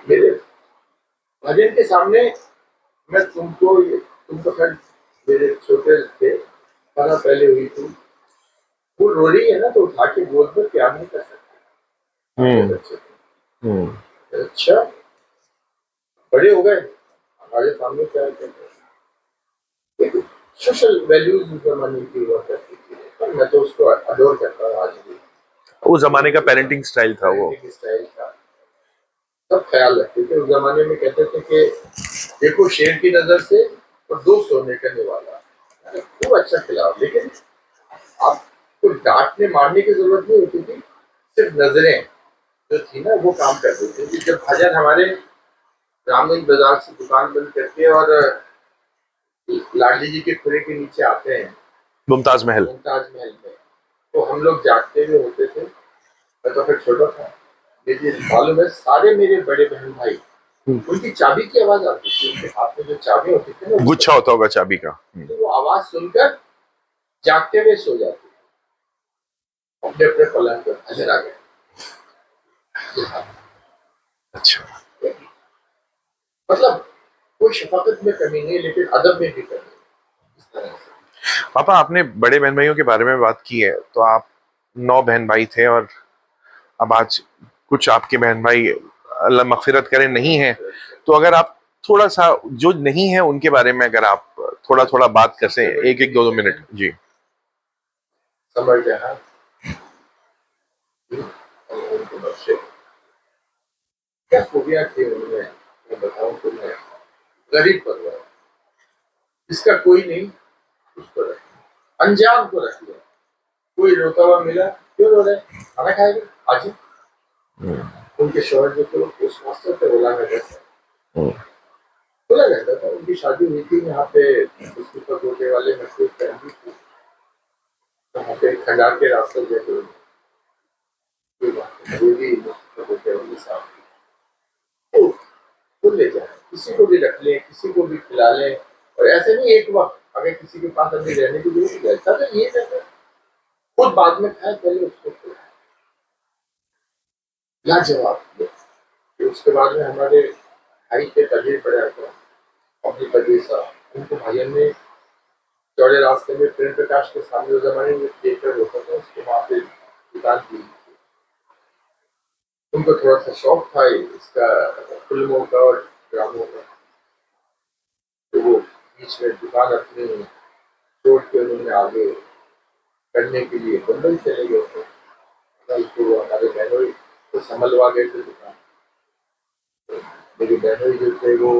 मेरे भजन के सामने मैं तुमको खैर मेरे छोटे थे, खाना पहले हुई थी, वो रो रही है ना, तो उठा के गोद में प्यार नहीं कर सकते अपने बच्चे को। अच्छा, बड़े हो गए, हमारे सामने प्यार करते हैं। एक सोशल वैल्यूज उस जमाने की हुआ करती थी, पर मैं तो उसको अडोर करता हूँ आज भी। उस जमाने का पेरेंटिंग स्टाइल था वो। पेरेंटिंग स्टाइल का सब ख्याल रखते थे। उस जमाने में कहते थे कि देखो शेर की नजर से और दो सोने का निवाला, खूब अच्छा खिलाओ, लेकिन आपको डांटने मारने की जरूरत नहीं होती थी, सिर्फ नजरें जो थी ना वो काम कर देती थी। जब भाजन हमारे रामगंज बाजार से दुकान बंद करके और लाडली जी के खुरे के नीचे आते हैं मुमताज महल। मुमताज महल में, तो हम लोग जागते हुए होते थे। मैं तो फिर छोटा था, मुझे मालूम है सारे मेरे बड़े बहन भाई, उनकी चाबी की आवाज आती थी, उनके हाथ में जो चाबी होती थी ना, गुच्छा होता होगा चाबी का। तो वो आवाज सुनकर जागते हुए सो जाते, अपने पलंग पर। नजर आ गया। अच्छा। मतलब कोई शफाकत में कमी नहीं, लेकिन अदब में भी कमी नहीं, इस तरह से। पापा, आपने बड़े बहन भाइयों के बारे में बात की है, तो आप 9 बहन भाई थे और अब आज कुछ आपके बहन भाई, अल्लाह मगफिरत करे, नहीं है। तो अगर आप थोड़ा सा जो नहीं है उनके बारे में अगर आप थोड़ा थोड़ा बात कर सकें, एक एक 2-2 मिनट जी। समझ जहाँ उनको बख्शे, क्या खूबियाँ थी उनमें, मैं बताऊँ तुम्हें। गरीब परिवार, जिसका कोई नहीं उसको रख, अनजान को रख लिया। कोई रोता हुआ मिला, क्यों रो रहे, खाना खाएगा आज ही। उनके शौहर जो थे पोस्ट मास्टर थे, बोला रहता था। उनकी शादी हुई थी यहाँ पे मुस्तफा गोटे वाले मशहूर फैमिली थी, वहाँ पे खंडार के रास्ते जैसे मुस्तफा गोटे वाले साहब तो खुद ले जाए, किसी को भी रख ले, किसी को भी खिला ले। और ऐसे नहीं एक वक्त, अगर किसी के पास अभी रहने की जरूरत है तो ये कहते खुद बाद में खाए, पहले उसको खिलाए। लाजवाब। फिर उसके बाद में हमारे भाई के कबीर पड़ा था, अपनी कबीर साहब, उनको भाइयों ने चौड़े रास्ते में प्रेम प्रकाश के सामने उस जमाने में थिएटर होता था, उसके वहां पे दुकान की। उनको थोड़ा सा शौक था इसका, फिल्मों का और ड्रामों का। तो वो बीच में दुकान अपनी छोड़ के उन्होंने आगे करने के लिए बंबई चले गए थे। तो वो हमारे बहनोई को संभलवा गए थे दुकान। मेरी बहनोई जो थे वो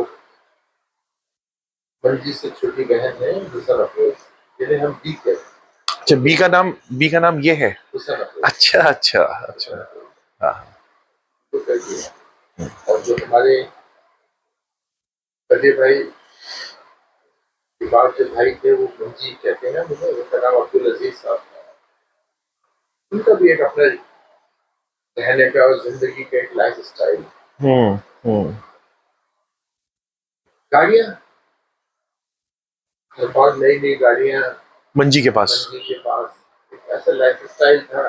मंजी से छोटी बहन है हुसैन अफरोज, जिन्हें हम बी कहते हैं। अच्छा, बी का नाम ये है। हुसैन अफरोज। अच्छा अच्छा अच्छा। हाँ। तो कर दिया। और जो हमारे बड़े भाई के बाद जो भाई थे वो मंजी कहते हैं ना, मुझे उनका नाम अब्दुल अजीज साहब था। उनका भी एक अपना रहने का और जिंदगी का एक लाइफ स्टाइल। हम्म। गाड़ियाँ, बहुत नई नई गाड़ियाँ मंजी के पास। मंजी के पास एक ऐसा लाइफ स्टाइल था।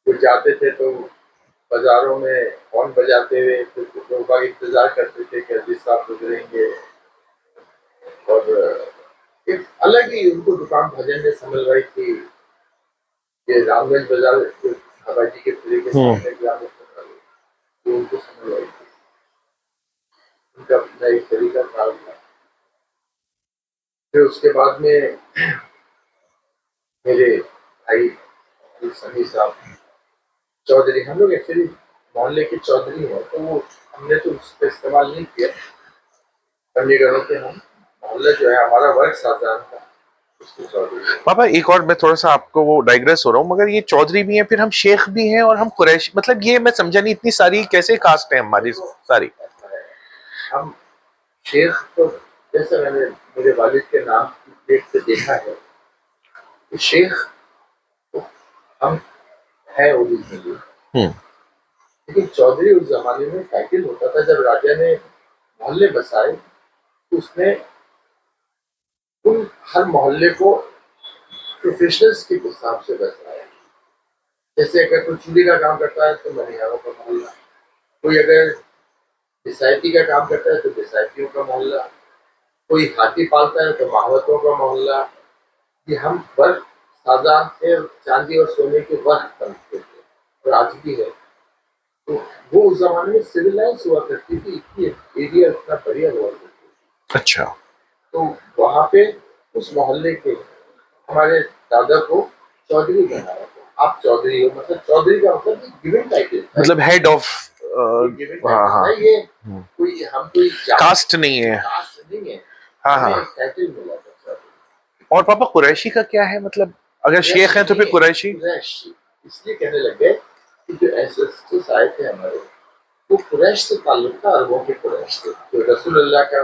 वो जाते थे तो बाजारों में हॉर्न बजाते हुए फिर कुछ लोग बाग इंतजार करते थे कि अजीज साहब गुजरेंगे। और एक अलग ही उनको दुकान भजन ने संभलवाई थी। ये रामगंज बाजार बाबा जी के पुरे के सामने ग्रामीण बाजार, वो उनको संभलवाई थी। उनका अपना एक तरीका था। फिर उसके बाद में मेरे भाई सनी साहब चौधरी, हम लोग एक्चुअली मोहल्ले के चौधरी हैं, तो वो हमने तो उसका इस्तेमाल नहीं किया। पंडीगढ़ों के हम मोहल्ला जो है हमारा वर्ग साधारण था, उसके चौधरी। पापा, एक और मैं थोड़ा सा आपको वो डाइग्रेस हो रहा हूँ, मगर ये चौधरी भी हैं, फिर हम शेख भी हैं और हम कुरैशी, मतलब ये मैं समझा नहीं, इतनी सारी कैसे कास्ट है हमारी सारी। ऐसा है, हम शेख तो जैसे मैंने मेरे वालिद के नाम की प्लेट पे देखा है, तो शेख तो हम है ओरिजिनली। लेकिन चौधरी उस जमाने में टाइटल होता था। जब राजा ने मोहल्ले बसाए तो उसने उन हर मोहल्ले को प्रोफेशनल्स के हिसाब से बसाया। जैसे अगर कोई चूड़ी का काम करता है तो मनिहारों का मोहल्ला, कोई अगर डिसाइटी का काम करता है तो डिसाइटियों का मोहल्ला, कोई हाथी पालता है तो महावतों का मोहल्ला। ये हम वर्ग साजा थे, चांदी और सोने के वर्ग बनते थे और आज भी है। तो वो उस जमाने में सिविलाइज हुआ करती थी, इतनी एरिया इतना बढ़िया हुआ करती थी। अच्छा। तो वहां पे उस मोहल्ले के हमारे दादा को चौधरी बनाया था। आप चौधरी हो, मतलब चौधरी का मतलब गिवन टाइटल, मतलब हेड ऑफ। हाँ हाँ। ये कोई हम कोई कास्ट नहीं है। कास्ट नहीं है। हाँ हमें हाँ। टाइटल मिला था चौधरी। और पापा, कुरैशी का क्या है, मतलब अगर शेख हैं तो फिर कुरैशी। इसलिए कहने लग गए कि जो एंसेस्टर्स आए थे हमारे, वो कुरैश से ताल्लुक था, अरबों के कुरैश थे, जो रसूल अल्लाह का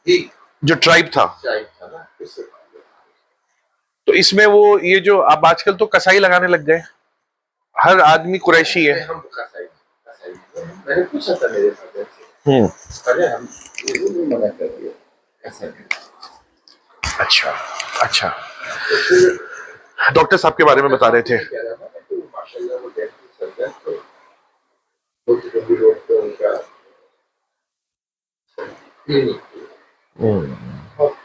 ही जो ट्राइब था ना, उससे। तो इसमें वो ये जो अब आजकल तो कसाई लगाने लग गए, हर आदमी कुरैशी है। हम कसाई मैंने पूछा था मेरे फादर से, अरे हम ये भी मना कर दिया, ऐसा नहीं। अच्छा अच्छा। तो फिर डॉक्टर साहब के बारे में बता रहे थे। कह रहा था ना कि माशाल्लाह वो डेंटल सर्जन थे, बहुत गंभीर रोग पे उनका क्लिनिक की। बहुत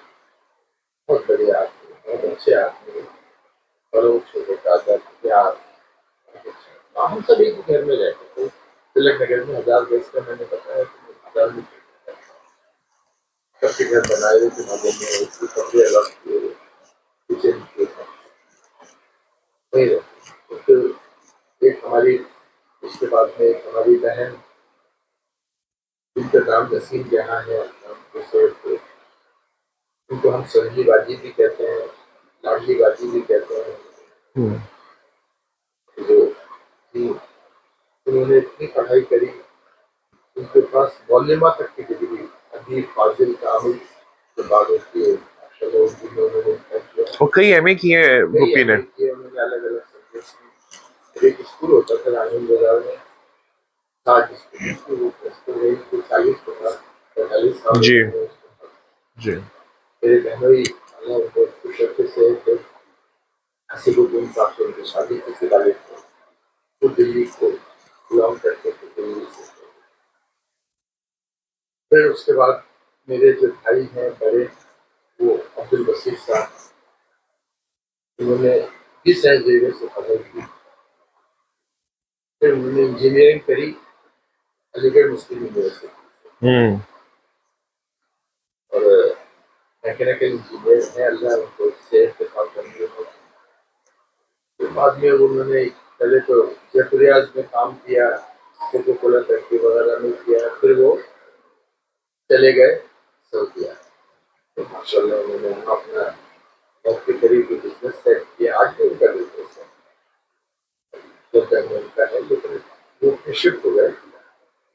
बहुत बढ़िया आदमी, बहुत अच्छे आदमी, बड़ों छोटे का आदर प्यार। हम सब एक ही घर में रहते थे तिलक नगर में, 1000 गज का। मैंने बताया कि 1000 में सबके घर बनाए हुए थे मदद में, उसके कपड़े अलग किए हुए, किचन के वही रहते। तो फिर एक हमारी, उसके बाद में एक हमारी बहन, जिनका नाम नसीम जहाँ है, उनको हम संजी बाजी भी कहते हैं, लाडली बाजी भी कहते हैं। जो कि उन्होंने इतनी पढ़ाई करी, उनके पास मौलिमा तक की डिग्री, अभी फाजिल कामिल के बाद उसके और कई एमए किए हैं गोपी ने। उन्होंने अलग अलग सब्जेक्ट। एक स्कूल होता था रानीगंज बाजार में, ताज स्कूल, 40-45 साल जी उन्होंने उसको जी। मेरे बहनोई बहुत खुश होते से हसीबुद्दीन साहब से उनकी शादी की थी कॉलेज में, वो दिल्ली को बिलोंग करते थे, दिल्ली से। फिर उसके बाद मेरे जो भाई हैं बड़े, वो अब्दुल बशीर साहब, उन्होंने भी सेंट जेवियर से पढ़ाई की। फिर उन्होंने इंजीनियरिंग करी अलीगढ़ मुस्लिम यूनिवर्सिटी, और मैकेनिकल इंजीनियर है, अल्लाह उनको सेहत के साथ बनी हो। फिर बाद में उन्होंने पहले तो जयपुरियाज में काम किया, कोको कोला फैक्ट्री वगैरह में किया, फिर वो चले गए सऊदीया। तो माशाल्लाह उन्होंने वहाँ अपना बहुत के करीब बिजनेस सेट किया। आज भी उनका बिजनेस है, जब तक उनका है, लेकिन वो शिफ्ट हो गए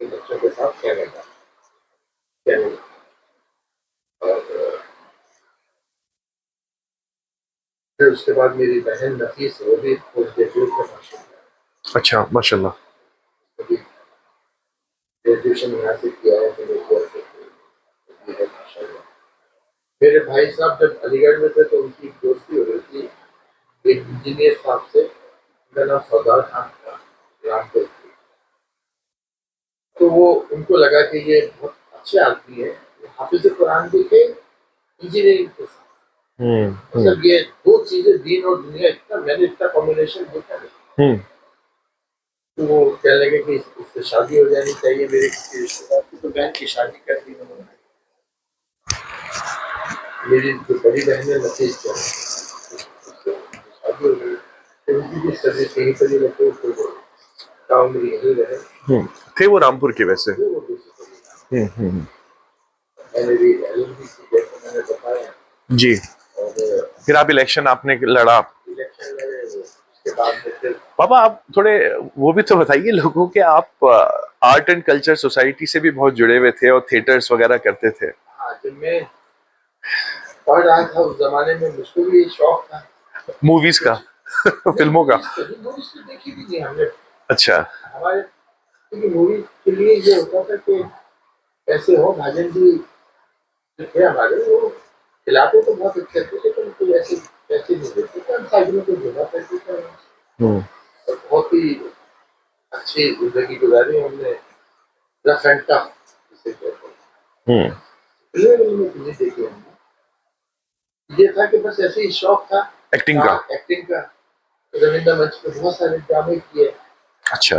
बच्चों के साथ कनाडा। और फिर उसके बाद मेरी बहन नफीस, वो भी पोस्ट ग्रेजुएट में माशाल्लाह। अच्छा माशाल्लाह। अभी ग्रेजुएशन यहाँ से किया है, तो माशाल्लाह। मेरे भाई साहब जब अलीगढ़ में थे तो उनकी दोस्ती हो रही थी एक इंजीनियर साहब से, उनका नाम सरदार खान था, रामपुर की। तो वो उनको लगा कि ये बहुत अच्छे आदमी है, हाफिज कुरान भी थे, इंजीनियरिंग के साथ। मतलब ये दो चीजें, दीन और दुनिया, इतना मैंने इतना कॉम्बिनेशन देखा नहीं। तो वो कहने लगे कि इससे शादी हो जानी चाहिए मेरे किसी रिश्तेदार की। तो बहन की शादी कर दी उन्होंने। मेरी जो बड़ी बहन है नतीज, शादी हो गई, तो उनकी भी सर्विस यहीं पर ही लगे, तो वो गाँव में यहीं रहे। थे वो रामपुर के वैसे। तो वो मैंने भी LLB की, जैसे मैंने बताया। जी। और फिर आप इलेक्शन आपने लड़ा। इलेक्शन लड़े, उसके बाद में फिर पापा आप थोड़े वो भी तो बताइए लोगों के, आप आर्ट एंड कल्चर सोसाइटी से भी बहुत जुड़े हुए थे और थिएटर्स वगैरह करते थे। हाँ, जब मैं पढ़ रहा था उस जमाने में मुझको भी शौक था मूवीज का फिल्मों का। मूवीज तो देखी भी नहीं हमने। अच्छा। हमारे क्योंकि मूवी के लिए ये होता था कि कैसे हो, भाजन जी जो थे हमारे, वो खिलाते तो बहुत अच्छे थे, लेकिन कोई ऐसे पैसे नहीं देते थे। हम साइकिलों को घुमा करते थे, और बहुत ही अच्छी जिंदगी गुजारी हमने, रफ एंड टफ जिसे कहते हैं। फिल्में देखी हमने, ये था कि बस ऐसे ही शौक था एक्टिंग का। एक्टिंग का। रविंद्र मंच पे बहुत सारे ड्रामे किए। अच्छा।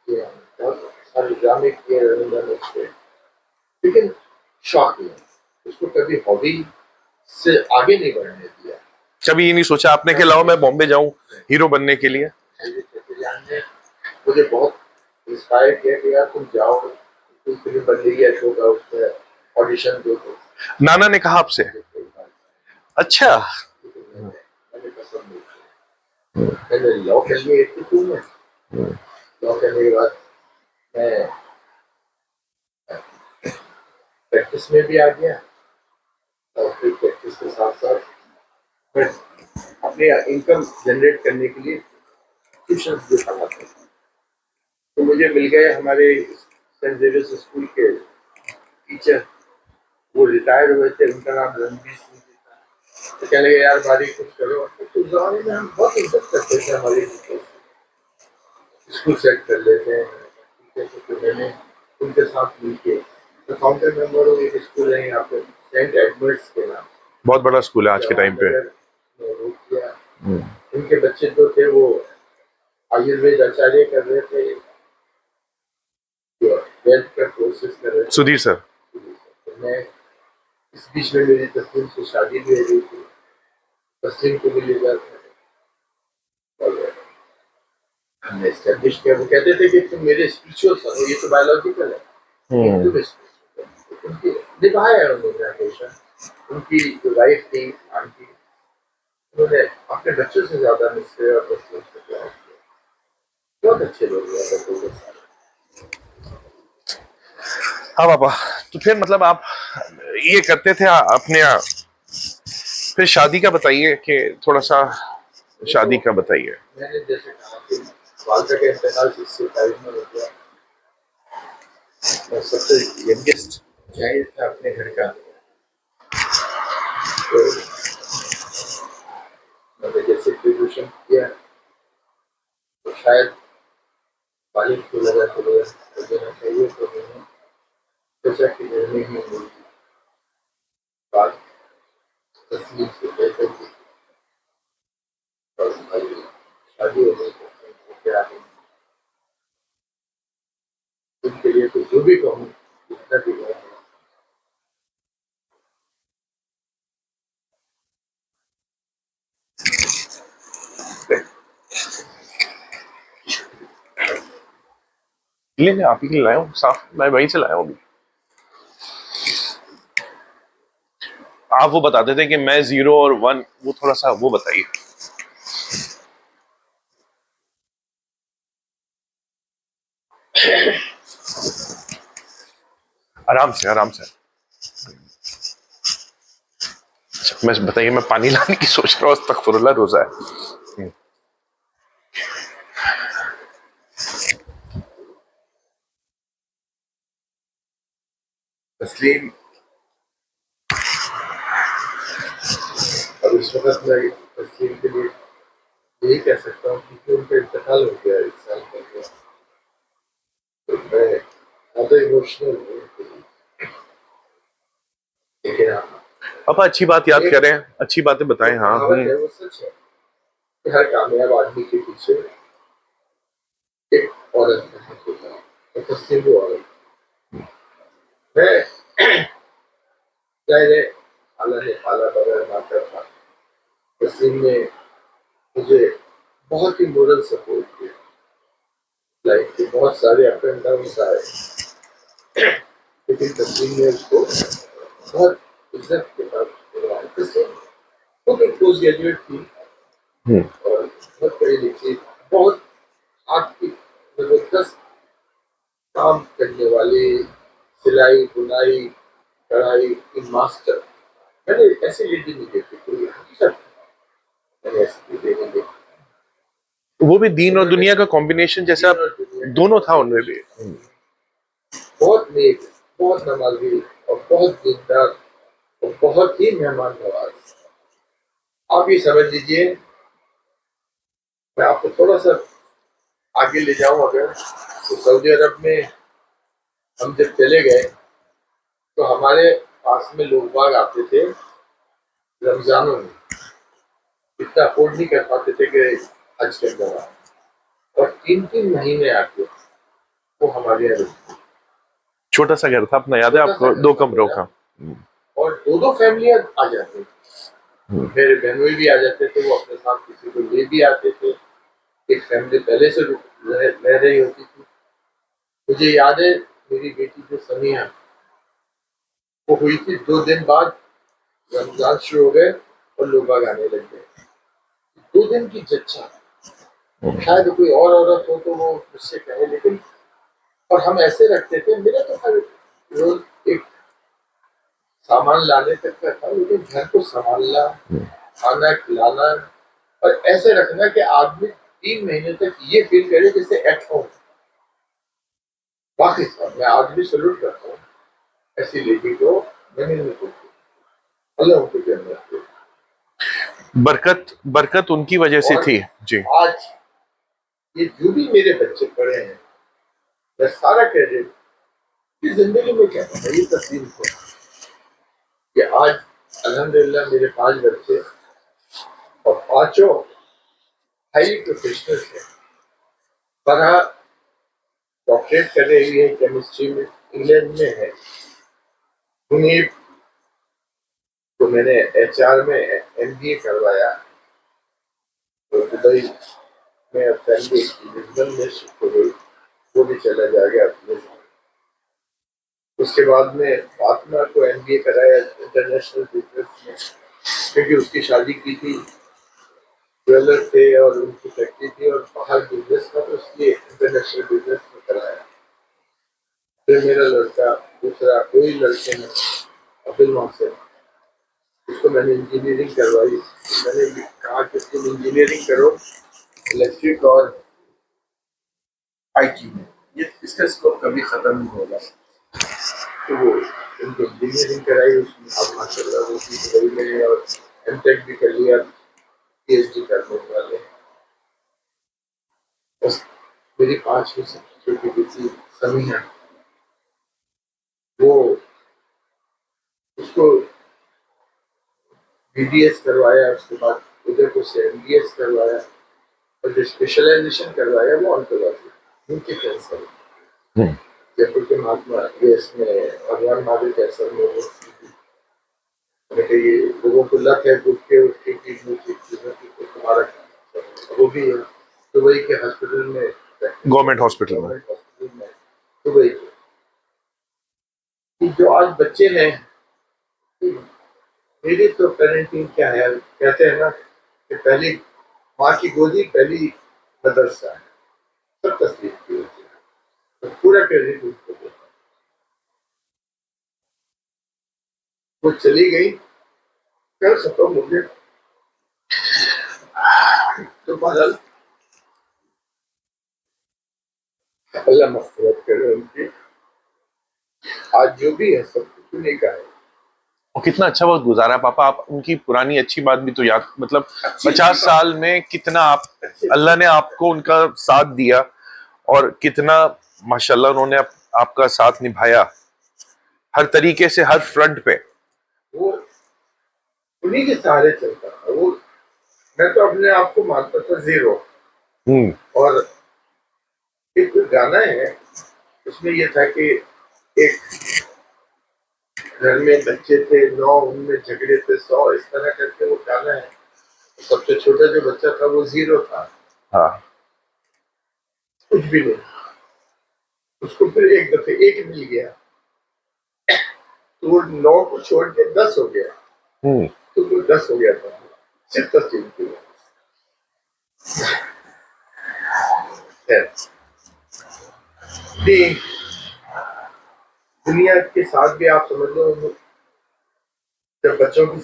बहुत सारे ड्रामे किए रविंद्र मंच पे, लेकिन शौक नहीं, उसको कभी हॉबी से आगे नहीं बढ़ने दिया। कभी ये नहीं सोचा आपने कि लाओ मैं बॉम्बे जाऊं हीरो बनने के लिए? ने मुझे बहुत इंस्पायर किया कि यार तुम जाओ, तुम फिल्म बन रही है अशोक, उसमें ऑडिशन दो। नाना ने कहा आपसे? अच्छा। मैंने पसंद नहीं किया। मैंने लॉ कर लिया 82 में। लॉ करने के बाद मैं प्रैक्टिस में भी आ गया, और फिर प्रैक्टिस के साथ साथ मैं अपने इनकम जनरेट करने के लिए ट्यूशन भी पढ़ाता था। तो मुझे मिल गए हमारे सेंट जेवियर्स स्कूल के टीचर, वो रिटायर हुए थे, उनका नाम रणबीर सिंह जी था। तो कहने लगे यार बारी कुछ करो। तो उस जमाने में हम बहुत इज्जत करते थे हमारे स्कूल सेट कर लेते हैं। तो मैंने उनके साथ मिलके मैं फाउंडर मेंबर हूँ, एक स्कूल है यहाँ पे सेंट एडवर्ड्स के नाम, बहुत बड़ा स्कूल है आज के टाइम पे। जवाहर नगर में रूट किया। उनके बच्चे जो थे वो आयुर्वेद आचार्य कर रहे थे, वेल्थ का कोर्सेज कर रहे थे। सुधीर सर। तो मैं इस बीच में मेरी तस्लीम से शादी भी हो गई थी, तस्लीम को भी ले जाते और हमने एस्टेब्लिश किया। वो कहते थे कि तुम मेरे स्पिरिचुअल सन हो, ये तो बायोलॉजिकल है, तुम spiritual हो। उनकी निभाया है उन्होंने हमेशा। उनकी जो वाइफ थी आंटी, उन्होंने अपने बच्चों से ज्यादा मुझसे और तस्लीम से प्यार किया। बहुत अच्छे लोग हैं सारे। हाँ पापा, तो फिर मतलब आप ये करते थे अपने फिर शादी का बताइए कि थोड़ा सा शादी का बताइए। मैंने जैसे कहा कि वालदा का इंतकाल 27 में हो गया। मैं सबसे यंगेस्ट चाइल्ड था अपने घर का। तो मैंने जैसे ग्रेजुएशन किया तो शायद वालिद को लगा तो देना चाहिए, तो मैंने सोचा कि घर में ही मेरी बात तस्लीम से बेहतर की और हमारी शादी हो गई। तो क्या है, उनके लिए तो जो भी कहूँ जितना भी कहूँ। ले आप ही के लिए लाया हूँ, साफ मैं वहीं से लाया हूँ अभी। आप वो बताते थे कि मैं 0 और 1, वो थोड़ा सा वो बताइए। आराम से आराम से। अच्छा, मैं बताइए, मैं पानी लाने की सोच रहा हूँ, अस्तगफुरुल्लाह, रोजा है। तस्लीम अब इस वक्त मैं तस्लीम के लिए यही कह सकता हूँ क्योंकि उनका इंतकाल हो गया 1 साल पहले। तो मैं ज़्यादा इमोशनल हूँ, लेकिन हाँ, पापा अच्छी बात याद करें, अच्छी बातें बताएं। हाँ कहावत है वो सच है कि हर कामयाब आदमी के पीछे एक औरत का हाथ होता है, और तस्लीम वो औरत। मैं जाहिर है अल्लाह ने पाला बगैर माता था। तस्लीम ने मुझे बहुत ही मोरल सपोर्ट किया। लाइफ के बहुत सारे अप एंड डाउन आए, लेकिन तस्लीम ने उसको बहुत इज्जत के साथ निभाया। तस्लीम खुद एक पोस्ट ग्रेजुएट थी और बहुत पढ़ी लिखी, बहुत हाथ की जबरदस्त काम करने वाली, सिलाई बुनाई कढ़ाई की मास्टर। मैंने ऐसी लेडी नहीं देखी कोई, हकीकत मैंने ऐसी लेडी नहीं देखी। वो भी दीन और दुनिया का कॉम्बिनेशन जैसा दोनों था उनमें भी। बहुत नेक, बहुत नमाजी और बहुत दीनदार और बहुत ही मेहमान नवाज। आप ये समझ लीजिए, मैं आपको थोड़ा सा आगे ले जाऊं अगर, तो सऊदी अरब में हम जब चले गए तो हमारे पास में लोग बाग आते थे रमजानों में, इतना अफोर्ड नहीं कर पाते थे कि हज के दौरान, और 3-3 महीने आके वो हमारे यहाँ रुकते। छोटा सा घर था अपना, याद है आपको, 2 कमरों का। और 2-2 फैमिलियां आ जाती थी, मेरे बहनोई भी आ जाते थे, वो अपने साथ किसी को ले भी आते थे। एक फैमिली पहले से रह रही होती थी। मुझे याद है मेरी बेटी जो समिया, वो हुई थी 2 दिन बाद, रमजान शुरू हो गए और लोग बाग आने लग गए। 2 दिन की जच्चा, शायद कोई और औरत हो तो वो मुझसे कहे, लेकिन और हम ऐसे रखते थे। मेरा तो हर रोज एक सामान लाने तक का था, लेकिन घर को संभालना, खाना खिलाना और ऐसे रखना कि आदमी 3 महीने तक ये फील करे जैसे एट होम। बाकी सब मैं आज भी सल्यूट करता हूँ ऐसी लेडी को। मैंने अल्लाह उनको जन्नत दे। बरकत बरकत उनकी वजह से और थी जी। आज ये जो भी मेरे बच्चे पढ़े हैं, मैं सारा क्रेडिट कि जिंदगी में क्या था ये तस्वीर को कि आज अल्हम्दुलिल्लाह मेरे 5 बच्चे और पांचों हाईली प्रोफेशनल है। पढ़ा डॉक्टरेट कर रही है केमिस्ट्री में, इंग्लैंड में है। उन्हीं तो मैंने एचआर में एमबीए करवाया, तो दुबई में फैमिली लिस्बन में शिफ्ट हो गई, वो भी चला जाएगा अपने। उसके बाद में फातिमा को एमबीए कराया इंटरनेशनल बिजनेस में, क्योंकि उसकी शादी की थी, ज्वेलर थे और उनकी फैक्ट्री थी और बाहर बिजनेस था, तो इसलिए इंटरनेशनल बिजनेस में कराया। फिर मेरा लड़का दूसरा कोई लड़के में अब्दुल मोहसिन, उसको मैंने इंजीनियरिंग करवाई। मैंने भी कहा कि तुम इंजीनियरिंग करो इलेक्ट्रिक और आईटी में, ये इसका स्कोप कभी खत्म नहीं होगा। तो वो उनको इंजीनियरिंग कराई, उसमें अब माशाल्लाह वो भी दुबई में है और एमटेक भी कर लिया, पीएचडी करने वाले। बस मेरी 5वीं सबसे छोटी बेटी समीना, वो उसको बीडीएस करवाया, उसके बाद उदयपुर से एमडीएस करवाया और जो स्पेशलाइजेशन करवाया वो ऑन्कोलॉजी, उनके कैंसर, जयपुर के महात्मा देश में भगवान महावीर कैंसर में वो ये लोगों को लत है गुटके उसके किडनी की चीजों की, तो तुम्हारा कैंसर वो भी दुबई के हॉस्पिटल में, गवर्नमेंट हॉस्पिटल में। दुबई के कि जो आज बच्चे हैं, मेरी तो पेरेंटिंग क्या है, कहते हैं ना कि पहली माँ की गोदी पहली मदरसा है, सब तस्वीर की होती है, तो पूरा क्रेडिट उसको देता हूं। वो चली गई, कर सको मुझे तो बदल, अल्लाह मग़फ़िरत करे उनकी। आज जो भी है सब कुछ उन्हीं का है। और कितना अच्छा वक्त गुजारा पापा, आप उनकी पुरानी अच्छी बात भी तो याद, मतलब 50 साल में कितना आप, अल्लाह ने आपको उनका साथ दिया और कितना माशाल्लाह उन्होंने आपका साथ निभाया हर तरीके से, हर फ्रंट पे। वो उन्हीं के सहारे चलता था वो। मैं तो अपने आप को मानता था जीरो। और एक गाना है उसमें ये था कि एक घर में बच्चे थे 9, उनमें झगड़े थे 100, इस तरह करके वो गाना है। सबसे छोटा जो बच्चा था वो जीरो था, हाँ, कुछ भी नहीं। उसको फिर एक दफे एक मिल गया तो वो 9 को छोड़ के 10 हो गया, तो वो 10 हो गया था, सिर्फ तस्वीर की दुनिया के साथ भी आप समझ लो। जब बच्चों की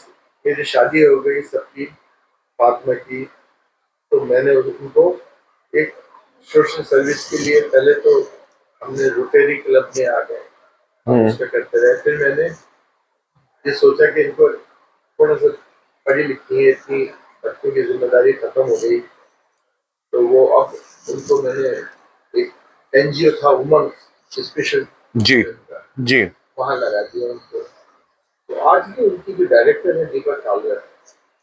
मेरी शादी हो गई सबकी, फातिमा की, तो मैंने उनको एक सोशल सर्विस के लिए, पहले तो हमने रोटरी क्लब में आ गए, हम उसका करते रहे। फिर मैंने ये सोचा कि इनको थोड़ा सा पढ़ी लिखी है, इतनी बच्चों की जिम्मेदारी खत्म हो गई, तो वो अब उनको मैंने एक एनजीओ था उमंग स्पेशल जी जी, वहां लगा दिया उनको। तो आज भी उनकी जो डायरेक्टर है दीपक कालरा,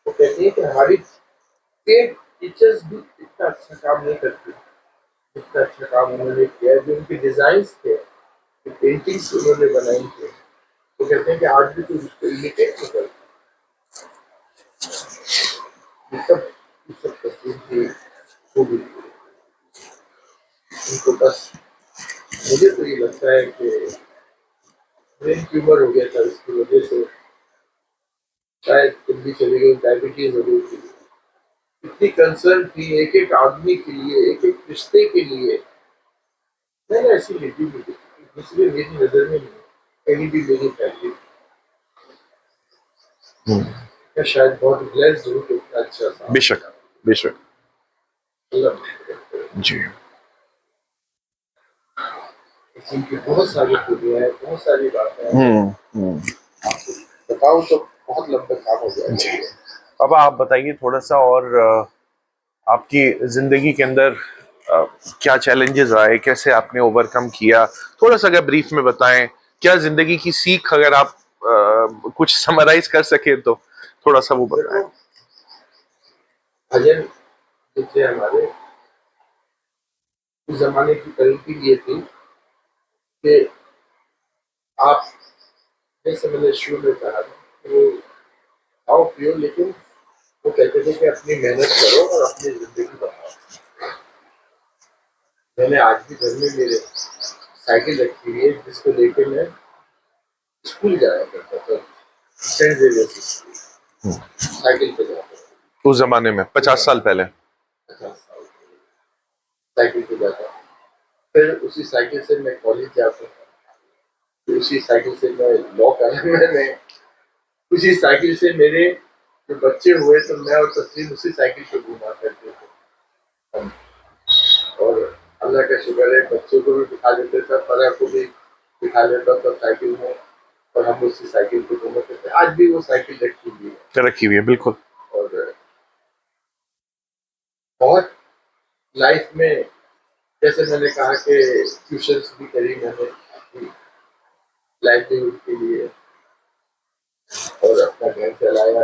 वो कहती है कि हमारी पेड टीचर्स भी इतना अच्छा काम नहीं करती जितना अच्छा काम उन्होंने किया है। जो उनके डिजाइन्स थे, जो पेंटिंग्स उन्होंने बनाई थी, वो कहते हैं कि आज भी कोई उसको इमिटेट नहीं करता। ये सब तस्वीर थी खूबी। उनको बस, मुझे तो ये लगता है कि ब्रेन ट्यूमर हो गया था, इसकी वजह से शायद तुम भी चली गई, डायबिटीज हो गई थी। इतनी कंसर्न थी एक एक आदमी के लिए, एक एक रिश्ते के लिए। मैंने ऐसी लिखी भी थी, इसलिए मेरी नजर में नहीं कहीं भी मेरी फैमिली मैं शायद बहुत ब्लेस्ड हूँ कि इतना अच्छा था। बेशक बेशक अल्लाह जी। की बहुत सारी खूबियाँ हैं, बहुत सारी बातें हैं, बताऊँ तो बहुत लंबा काम हो जी जाएगा। पापा, आप बताइए थोड़ा सा और आपकी जिंदगी के अंदर क्या चैलेंजेस आए, कैसे आपने ओवरकम किया, थोड़ा सा अगर ब्रीफ में बताएं। क्या जिंदगी की सीख अगर आप कुछ समराइज कर सके तो थोड़ा सा वो बताएं। देखो, भजन जो थे हमारे, उस जमाने की तरक्की ये थी कि आप, जैसे मैंने शुरू में कहा था, वो खाओ पियो, लेकिन वो कहते थे कि अपनी मेहनत करो और अपनी जिंदगी बनाओ। मैंने आज भी घर में मेरे साइकिल रखी हुई है, जिसको लेके मैं स्कूल जाया करता था, सेंट जेवियर स्कूल, साइकिल पे जाता था। उस जमाने में 50 साल पहले। 50 साल साइकिल पे जाता, फिर उसी साइकिल से मैं कॉलेज जाता था, फिर उसी साइकिल से मैं लॉ करा में, उसी साइकिल से मेरे जो बच्चे हुए तो मैं और तस्लीम उसी साइकिल पे घूमा करते थे हम। और अल्लाह का शुक्र है, बच्चों को भी बिठा देते थे, फरा को भी बिठा लेता था साइकिल में, और हम उसी साइकिल पे घूमते थे। आज भी वो साइकिल रखी हुई है। रखी हुई है बिल्कुल। और बहुत लाइफ में, जैसे मैंने कहा कि ट्यूशंस भी करी मैंने अपनी लाइवलीहुड के लिए, और अपना घर चलाया।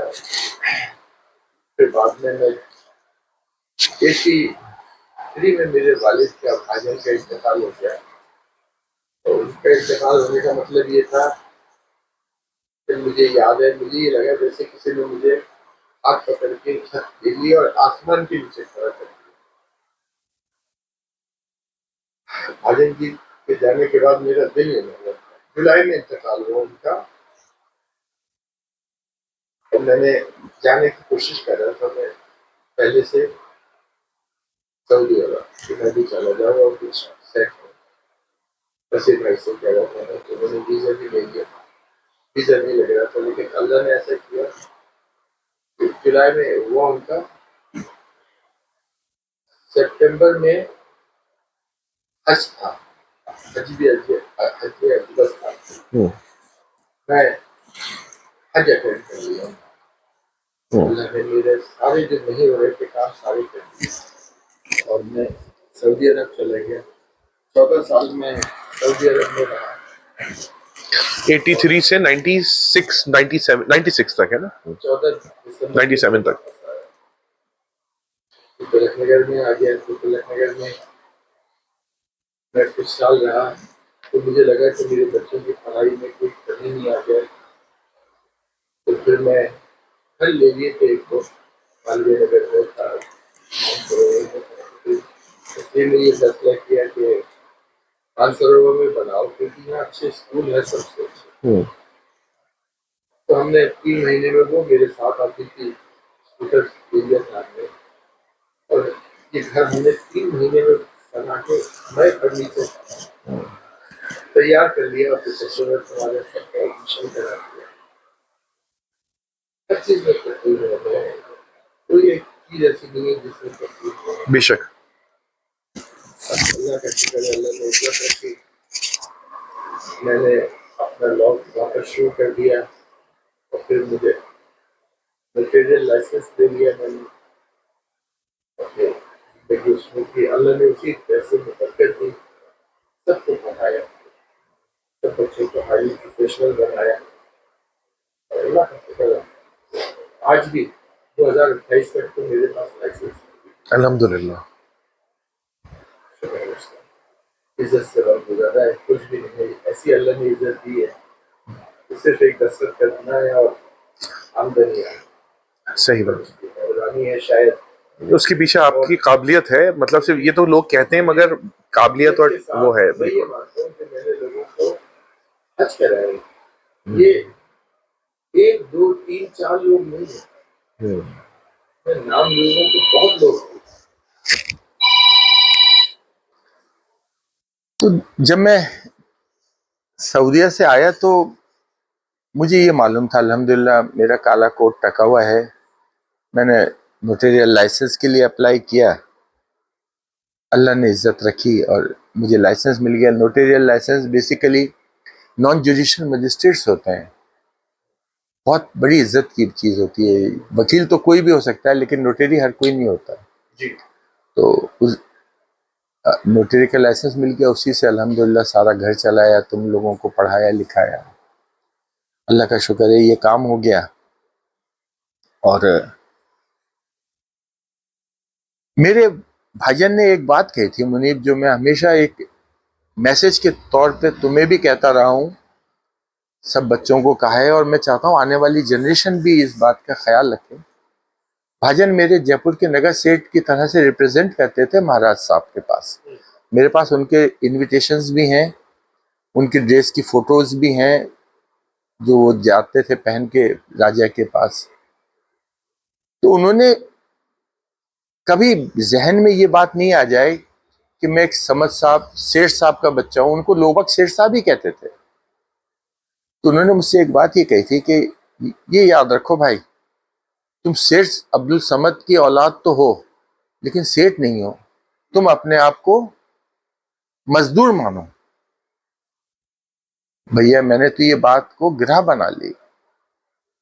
फिर बाद में मैं 83 में मेरे वालिद का भाईजान का इंतकाल हो गया। और उनका इंतकाल होने का मतलब ये था कि मुझे याद है, मुझे ये लगा जैसे किसी ने मुझे हाथ पकड़ के छत दे ली और आसमान के नीचे खड़ा कर दिया। भाईजान जी के जाने के बाद मेरा दिल नहीं लगा। जुलाई में इंतकाल हुआ उनका, और मैंने जाने की कोशिश कर रहा था मैं पहले से सऊदी अरब, कि मैं भी चला जाऊँ और कुछ सेट हो। बस भाई से कह रहा था तो मैंने वीजा भी ले लिया, वीजा नहीं लग रहा था, लेकिन अल्लाह ने ऐसा किया कि जुलाई में हुआ उनका, सितंबर में हज था, हज भी बस था। मैं हज अटेंड कर लिया। अल्लाह ने मेरे सारे जो नहीं हो रहे थे काम सारे कर दिए, और मैं सऊदी अरब चला गया। 14 साल में सऊदी अरब में रहा। 83 से 96 97 96 तक है ना। 14 दिसंबर 97 तक। तिलक नगर में आ गया। तो तिलक नगर में मैं कुछ साल रहा, तो मुझे लगा कि मेरे बच्चों की पढ़ाई में कोई कमी नहीं आ जाए। तो फिर मैं घर ले लिए थे एक को, मालवीय नगर में था, इसलिए मैंने ये फैसला किया कि मानसरोवर में बनाओ, क्योंकि यहाँ अच्छे स्कूल है सबसे अच्छे। तो हमने 3 महीने में, वो मेरे साथ आती थी स्कूटर एरिया सामने, और ये घर हमने 3 महीने में बना के नए फर्नीचर तैयार कर लिया, और फिर ससुर हमारे सबका एडमिशन करा दिया। हर चीज में तकलीफ है, कोई एक चीज ऐसी नहीं है जिसमें तकलीफ है। बेशक। अल्लाह का शुक्र है, अल्लाह ने इतना है कि मैंने अपना लॉ वापस शुरू कर दिया, और फिर मुझे मटेरियल लाइसेंस दे लिया मैंने अपने, देखिए उसमें कि अल्लाह ने उसी पैसे में बरकत दी, सबको पढ़ाया, सब बच्चों को हाईली प्रोफेशनल बनाया। और अल्लाह का शुक्र है, आज भी 2028 तक तो मेरे पास लाइसेंस है। अल्हम्दुलिल्लाह। शुक्र है उसका। इज्जत से गुजारा है, कुछ भी नहीं है, ऐसी अल्लाह ने इज्जत दी है कि सिर्फ एक कसरत करना है और आमदनी है। सही बात। मेहरबानी है शायद, उसके पीछे आपकी काबिलियत है, मतलब सिर्फ ये तो लोग कहते हैं, मगर काबिलियत और वो है मैं ये बिल्कुल। मानता हूँ कि मैंने लोगों को हज कराया है। ये 1 2 3 4 लोग नहीं है, मैं नाम लूंगा तो बहुत लोग हैं। तो जब मैं सऊदीया से आया तो मुझे ये मालूम था, अल्हम्दुलिल्लाह मेरा काला कोट टका हुआ है। मैंने नोटेरियल लाइसेंस के लिए अप्लाई किया, अल्लाह ने इज्जत रखी और मुझे लाइसेंस मिल गया। Notarial license basically non judicial magistrates होते हैं, बहुत बड़ी इज्जत की चीज़ होती है। वकील तो कोई भी हो सकता है, लेकिन नोटरी हर कोई नहीं होता। जी। तो उस नोटरी का लाइसेंस मिल गया, उसी से अल्हम्दुलिल्लाह सारा घर चलाया, तुम लोगों को पढ़ाया लिखाया। अल्लाह का शुक्र है ये काम हो गया। और मेरे भाईजान ने एक बात कही थी मुनीब, जो मैं हमेशा एक मैसेज के तौर पे तुम्हें भी कहता रहा हूँ, सब बच्चों को कहा है, और मैं चाहता हूँ आने वाली जनरेशन भी इस बात का ख्याल रखे। भाईजान मेरे जयपुर के नगर सेठ की तरह से रिप्रेजेंट करते थे महाराज साहब के पास। मेरे पास उनके इनविटेशंस भी हैं, उनकी ड्रेस की फोटोज भी हैं, जो वो जाते थे पहन के राजा के पास। तो उन्होंने कभी जहन में ये बात नहीं आ जाए कि मैं एक समझ साहब सेठ साहब का बच्चा हूं। उनको लोबक सेठ साहब ही कहते थे। तो उन्होंने मुझसे एक बात ये कही थी कि ये याद रखो भाई, तुम सेठ अब्दुल समद की औलाद तो हो, लेकिन सेठ नहीं हो। तुम अपने आप को मजदूर मानो। भैया मैंने तो ये बात को गिरह बना ली,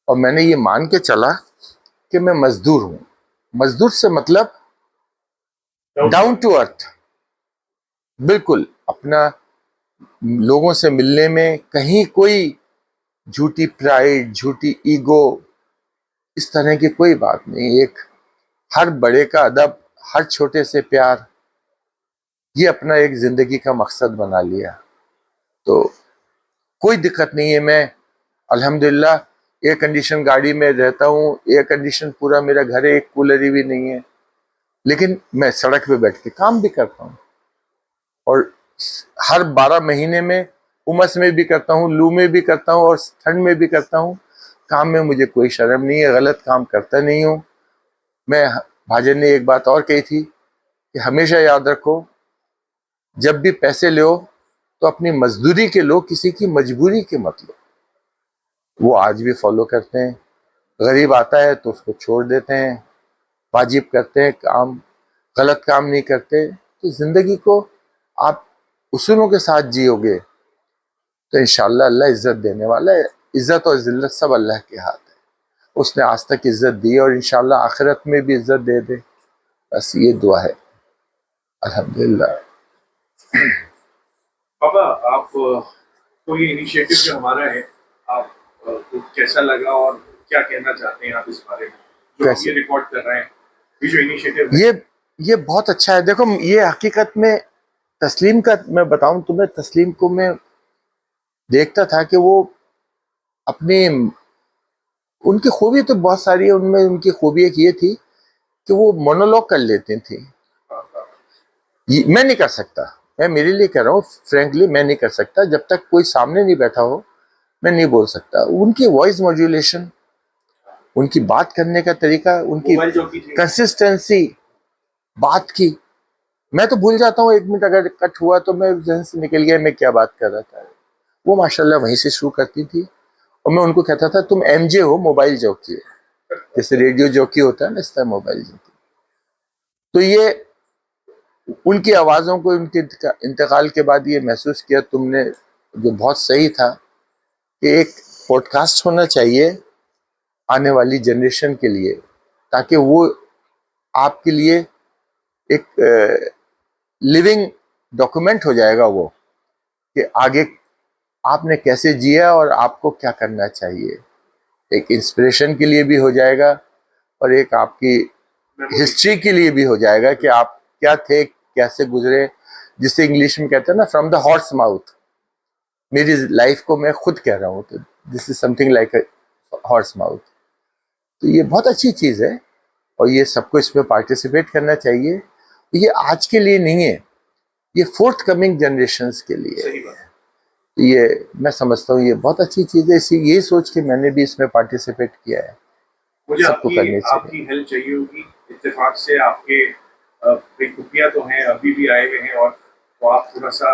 और मैंने ये मान के चला कि मैं मजदूर हूं। मजदूर से मतलब डाउन टू अर्थ, बिल्कुल अपना लोगों से मिलने में कहीं कोई झूठी प्राइड, झूठी ईगो, इस तरह की कोई बात नहीं। एक हर बड़े का अदब, हर छोटे से प्यार, ये अपना एक जिंदगी का मकसद बना लिया। तो कोई दिक्कत नहीं है। मैं अल्हम्दुलिल्लाह एयर कंडीशन गाड़ी में रहता हूँ, एयर कंडीशन पूरा मेरा घर है, एक कूलर भी नहीं है, लेकिन मैं सड़क पे बैठ के काम भी करता हूँ। और हर 12 महीने में उमस में भी करता हूँ, लू में भी करता हूँ, और ठंड में भी करता हूँ। काम में मुझे कोई शर्म नहीं है, गलत काम करता नहीं हूँ मैं। भाजन ने एक बात और कही थी कि हमेशा याद रखो, जब भी पैसे लो तो अपनी मजदूरी के लो, किसी की मजबूरी के मत लो। वो आज भी फॉलो करते हैं। गरीब आता है तो उसको छोड़ देते हैं, वाजिब करते हैं काम, गलत काम नहीं करते। तो जिंदगी को आप उसूलों के साथ जियोगे तो इंशाल्लाह अल्लाह इज्जत देने वाला है। इज्जत और जिल्लत सब अल्लाह के हाथ है। उसने आज तक इज्जत दी और इंशाल्लाह आखिरत में भी इज्जत दे दे। बस ये दुआ है, अल्हम्दुलिल्लाह। पापा आप तो ये इनिशिएटिव जो हमारा है, आप को कैसा लगा और क्या कहना चाहते हैं आप इस बारे में, जो हम ये रिकॉर्ड कर रहे हैं, ये जो इनिशिएटिव है? ये बहुत अच्छा है। देखो ये हकीकत में तस्लीम का, मैं बताऊं तुम्हें, तस्लीम को मैं देखता था कि वो अपने, उनकी खूबी तो बहुत सारी है, उनमें उनकी खूबी एक ये थी कि वो मोनोलॉग कर लेते थे। मैं नहीं कर सकता, मैं मेरे लिए कह रहा हूँ फ्रेंकली, मैं नहीं कर सकता। जब तक कोई सामने नहीं बैठा हो मैं नहीं बोल सकता। उनकी वॉइस मॉड्यूलेशन, उनकी बात करने का तरीका, उनकी कंसिस्टेंसी बात की, मैं तो भूल जाता हूँ। 1 मिनट अगर कट हुआ तो मैं जहन से निकल गया मैं क्या बात कर रहा था। वो माशाल्लाह वहीं से शुरू करती थी, और मैं उनको कहता था तुम एमजे हो, मोबाइल जॉकी है। जैसे रेडियो जॉकी होता है ना, इस तरह मोबाइल जॉकी। तो ये उनकी आवाज़ों को, उनके इंतकाल के बाद ये महसूस किया तुमने, जो बहुत सही था, कि एक पॉडकास्ट होना चाहिए आने वाली जनरेशन के लिए, ताकि वो आपके लिए एक लिविंग डॉक्यूमेंट हो जाएगा वो, कि आगे आपने कैसे जिया और आपको क्या करना चाहिए। एक इंस्पिरेशन के लिए भी हो जाएगा, और एक आपकी हिस्ट्री के लिए भी हो जाएगा कि आप क्या थे, कैसे गुजरे। जिसे इंग्लिश में कहते हैं ना, फ्रॉम द हॉर्स माउथ। मेरी लाइफ को मैं खुद कह रहा हूँ, तो this is something like horse mouth. तो ये बहुत अच्छी चीज़ है, और ये सबको इसमें पार्टिसिपेट करना चाहिए। ये आज के लिए नहीं है, ये फोर्थ कमिंग जनरेशंस के लिए है। ये मैं समझता हूँ ये बहुत अच्छी चीज़ है। इसी यही सोच के मैंने भी इसमें पार्टिसिपेट किया है। मुझे सबको करनी चाहिए। आपकी हेल्प चाहिए होगी। इत्तेफाक से आपके खुफिया तो हैं, अभी भी आए हुए हैं, और तो आप थोड़ा सा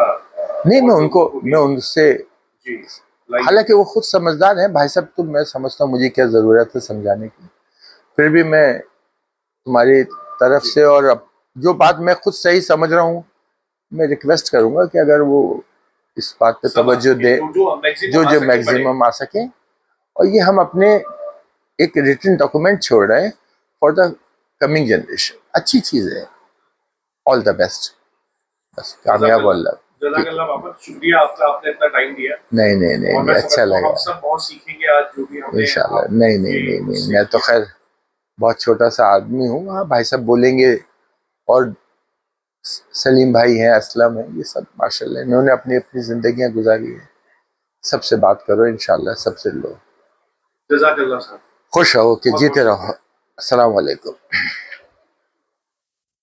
नहीं, मैं उनसे, जी, हालांकि वो खुद समझदार हैं भाई साहब, तो मैं समझता हूँ मुझे क्या ज़रूरत है समझाने की। फिर भी मैं तुम्हारी तरफ से, और अब जो बात मैं खुद सही समझ रहा हूँ, मैं रिक्वेस्ट करूँगा कि अगर वो इस बात पे तवज्जो दे, जो मैक्सिमम आ सके। और ये हम अपने एक रिटन डॉक्यूमेंट छोड़ रहे हैं फॉर द कमिंग जनरेशन। अच्छी चीज़ है। All the best. बस कामयाब हो अल्लाह। जज़ाकल्लाह बाबा, शुक्रिया आपका, आपने इतना टाइम दिया। नहीं नहीं नहीं, और नहीं मैं अच्छा समझता हूँ लगा हम सब बहुत सीखेंगे आज जो भी हमने इंशाल्लाह। आप नहीं नहीं ये नहीं नहीं, उससे मैं तो किया। खैर बहुत छोटा सा आदमी हूँ। हाँ भाई साहब बोलेंगे। और सलीम भाई हैं, असलम है, ये सब माशाल्लाह इन्होंने अपनी अपनी जिंदगियां गुजारी है। सबसे बात करो इंशाल्लाह, सबसे लो। जज़ाकल्लाह साहब। खुश रहो कि बहुत जीते बहुत रहो। अस्सलाम वालेकुम।